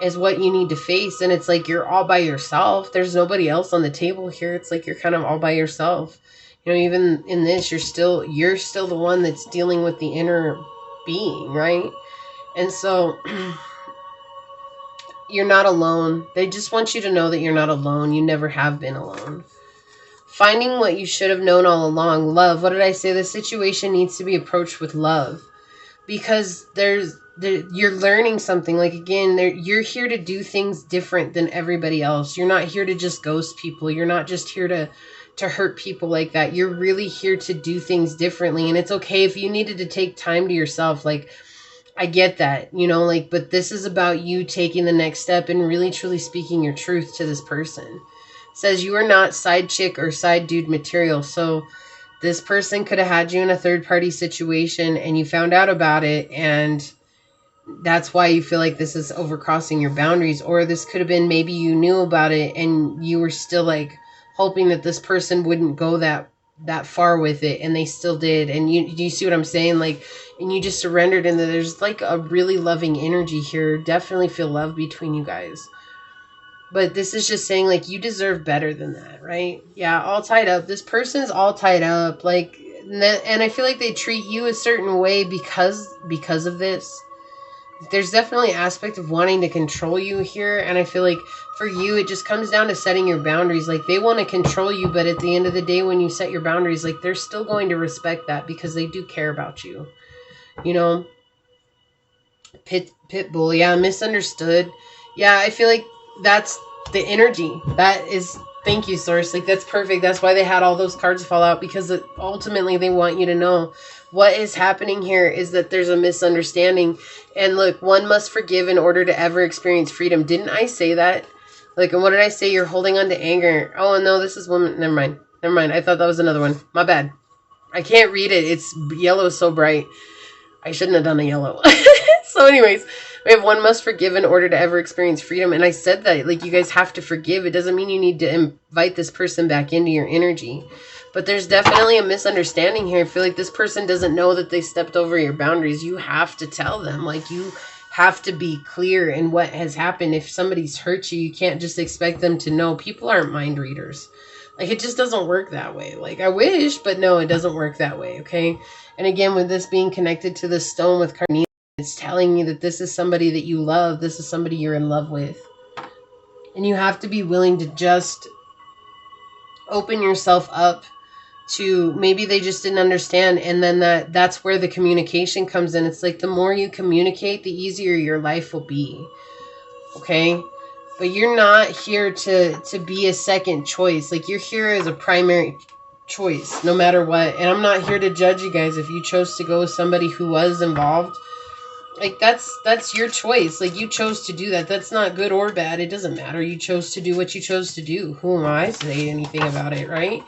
is what you need to face. And it's like you're all by yourself. There's nobody else on the table here. It's like you're kind of all by yourself. You know, even in this, you're still the one that's dealing with the inner being, right? And so you're not alone. They just want you to know that you're not alone. You never have been alone. Finding what you should have known all along. Love. What did I say? The situation needs to be approached with love. Because you're learning something. Like, again, you're here to do things different than everybody else. You're not here to just ghost people. You're not just here to hurt people like that. You're really here to do things differently. And it's okay if you needed to take time to yourself. Like, I get that, you know, like, but this is about you taking the next step and really truly speaking your truth to this person. It says you are not side chick or side dude material. So this person could have had you in a third party situation and you found out about it, and that's why you feel like this is overcrossing your boundaries. Or this could have been, maybe you knew about it and you were still like hoping that this person wouldn't go that far with it, and they still did. And do you see what I'm saying? Like, and you just surrendered, and there's like a really loving energy here. Definitely feel love between you guys. But this is just saying, like, you deserve better than that, right? Yeah, all tied up. This person's all tied up. Like, and I feel like they treat you a certain way because of this. There's definitely an aspect of wanting to control you here. And I feel like for you, it just comes down to setting your boundaries. Like, they want to control you, but at the end of the day, when you set your boundaries, like, they're still going to respect that because they do care about you. You know? Pitbull. Yeah, misunderstood. Yeah, I feel like that's the energy. That is, thank you, Source. Like, that's perfect. That's why they had all those cards fall out, because ultimately they want you to know what is happening here is that there's a misunderstanding. And look, one must forgive in order to ever experience freedom. Didn't I say that? Like, and what did I say? You're holding on to anger. Oh, no, this is woman. Never mind. I thought that was another one. My bad. I can't read it. It's yellow so bright. I shouldn't have done a yellow. So anyways, we have one must forgive in order to ever experience freedom. And I said that, like, you guys have to forgive. It doesn't mean you need to invite this person back into your energy. But there's definitely a misunderstanding here. I feel like this person doesn't know that they stepped over your boundaries. You have to tell them. Like, you have to be clear in what has happened. If somebody's hurt you, you can't just expect them to know. People aren't mind readers. Like, it just doesn't work that way. Like, I wish, but no, it doesn't work that way, okay? And again, with this being connected to the stone with carnelian, it's telling you that this is somebody that you love. This is somebody you're in love with. And you have to be willing to just open yourself up to, maybe they just didn't understand. And then that's where the communication comes in. It's like, the more you communicate, the easier your life will be. Okay? But you're not here to be a second choice. Like, you're here as a primary choice, no matter what. And I'm not here to judge you guys if you chose to go with somebody who was involved. Like, that's your choice. Like, you chose to do that. That's not good or bad. It doesn't matter. You chose to do what you chose to do. Who am I to say anything about it, right?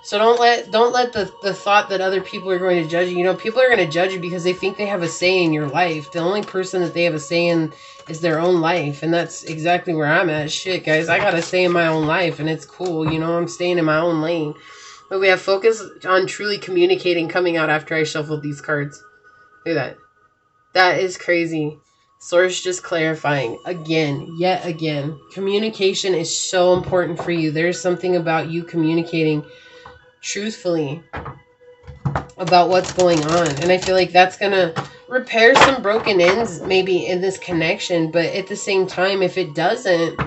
So don't let the thought that other people are going to judge you. You know, people are going to judge you because they think they have a say in your life. The only person that they have a say in is their own life. And that's exactly where I'm at. Shit, guys, I got a say in my own life, and it's cool. You know, I'm staying in my own lane. But we have focus on truly communicating coming out after I shuffled these cards. Look at that. That is crazy. Source just clarifying. Yet again. Communication is so important for you. There's something about you communicating truthfully about what's going on. And I feel like that's going to repair some broken ends maybe in this connection. But at the same time, if it doesn't,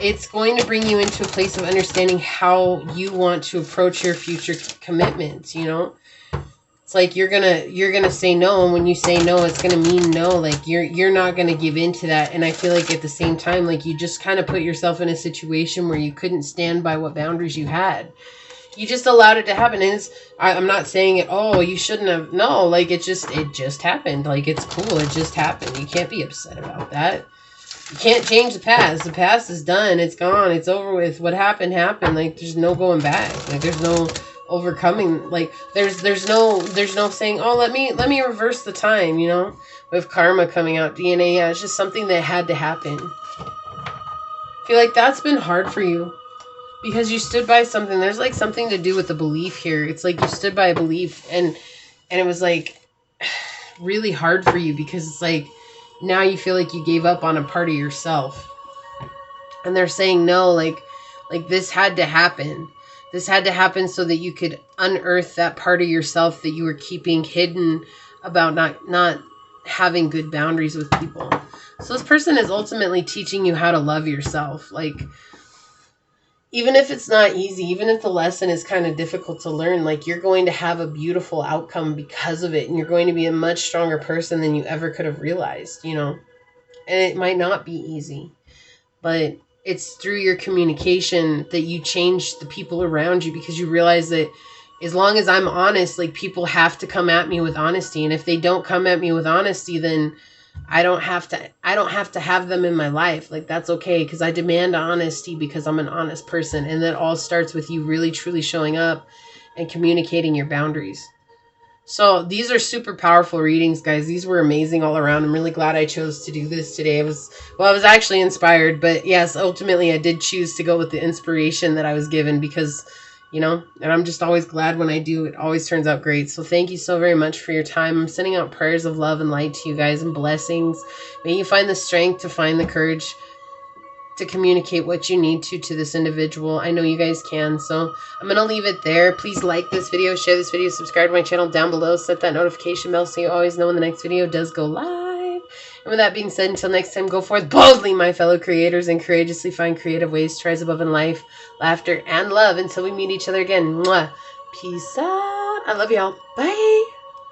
it's going to bring you into a place of understanding how you want to approach your future commitments, you know? It's like you're gonna say no, and when you say no, it's gonna mean no. Like, you're not gonna give in to that. And I feel like at the same time, like, you just kind of put yourself in a situation where you couldn't stand by what boundaries you had. You just allowed it to happen. And I'm not saying it, oh, you shouldn't have. No, like, it just happened. Like, it's cool. It just happened. You can't be upset about that. You can't change the past. The past is done. It's gone. It's over with. What happened happened. Like, there's no going back. Like, there's no overcoming. Like, there's no saying, oh, let me reverse the time, you know? With karma coming out, DNA, it's just something that had to happen. I feel like that's been hard for you. Because you stood by something. There's like something to do with the belief here. It's like you stood by a belief, and it was like really hard for you because it's like now you feel like you gave up on a part of yourself. And they're saying no, like this had to happen. This had to happen so that you could unearth that part of yourself that you were keeping hidden about not having good boundaries with people. So this person is ultimately teaching you how to love yourself. Like, even if it's not easy, even if the lesson is kind of difficult to learn, like you're going to have a beautiful outcome because of it. And you're going to be a much stronger person than you ever could have realized, you know. And it might not be easy, but it's through your communication that you change the people around you, because you realize that as long as I'm honest, like people have to come at me with honesty. And if they don't come at me with honesty, then I don't have to have them in my life. Like that's okay, because I demand honesty because I'm an honest person. And that all starts with you really truly showing up and communicating your boundaries. So these are super powerful readings, guys. These were amazing all around. I'm really glad I chose to do this today. I was actually inspired, but yes, ultimately I did choose to go with the inspiration that I was given because, you know, and I'm just always glad when I do. It always turns out great. So thank you so very much for your time. I'm sending out prayers of love and light to you guys and blessings. May you find the strength to find the courage to communicate what you need to this individual. I know you guys can. So I'm going to leave it there. Please like this video, share this video, subscribe to my channel down below, set that notification bell so you always know when the next video does go live. And with that being said, until next time, go forth boldly, my fellow creators, and courageously find creative ways to rise above in life, laughter, and love until we meet each other again. Mwah. Peace out. I love y'all. Bye.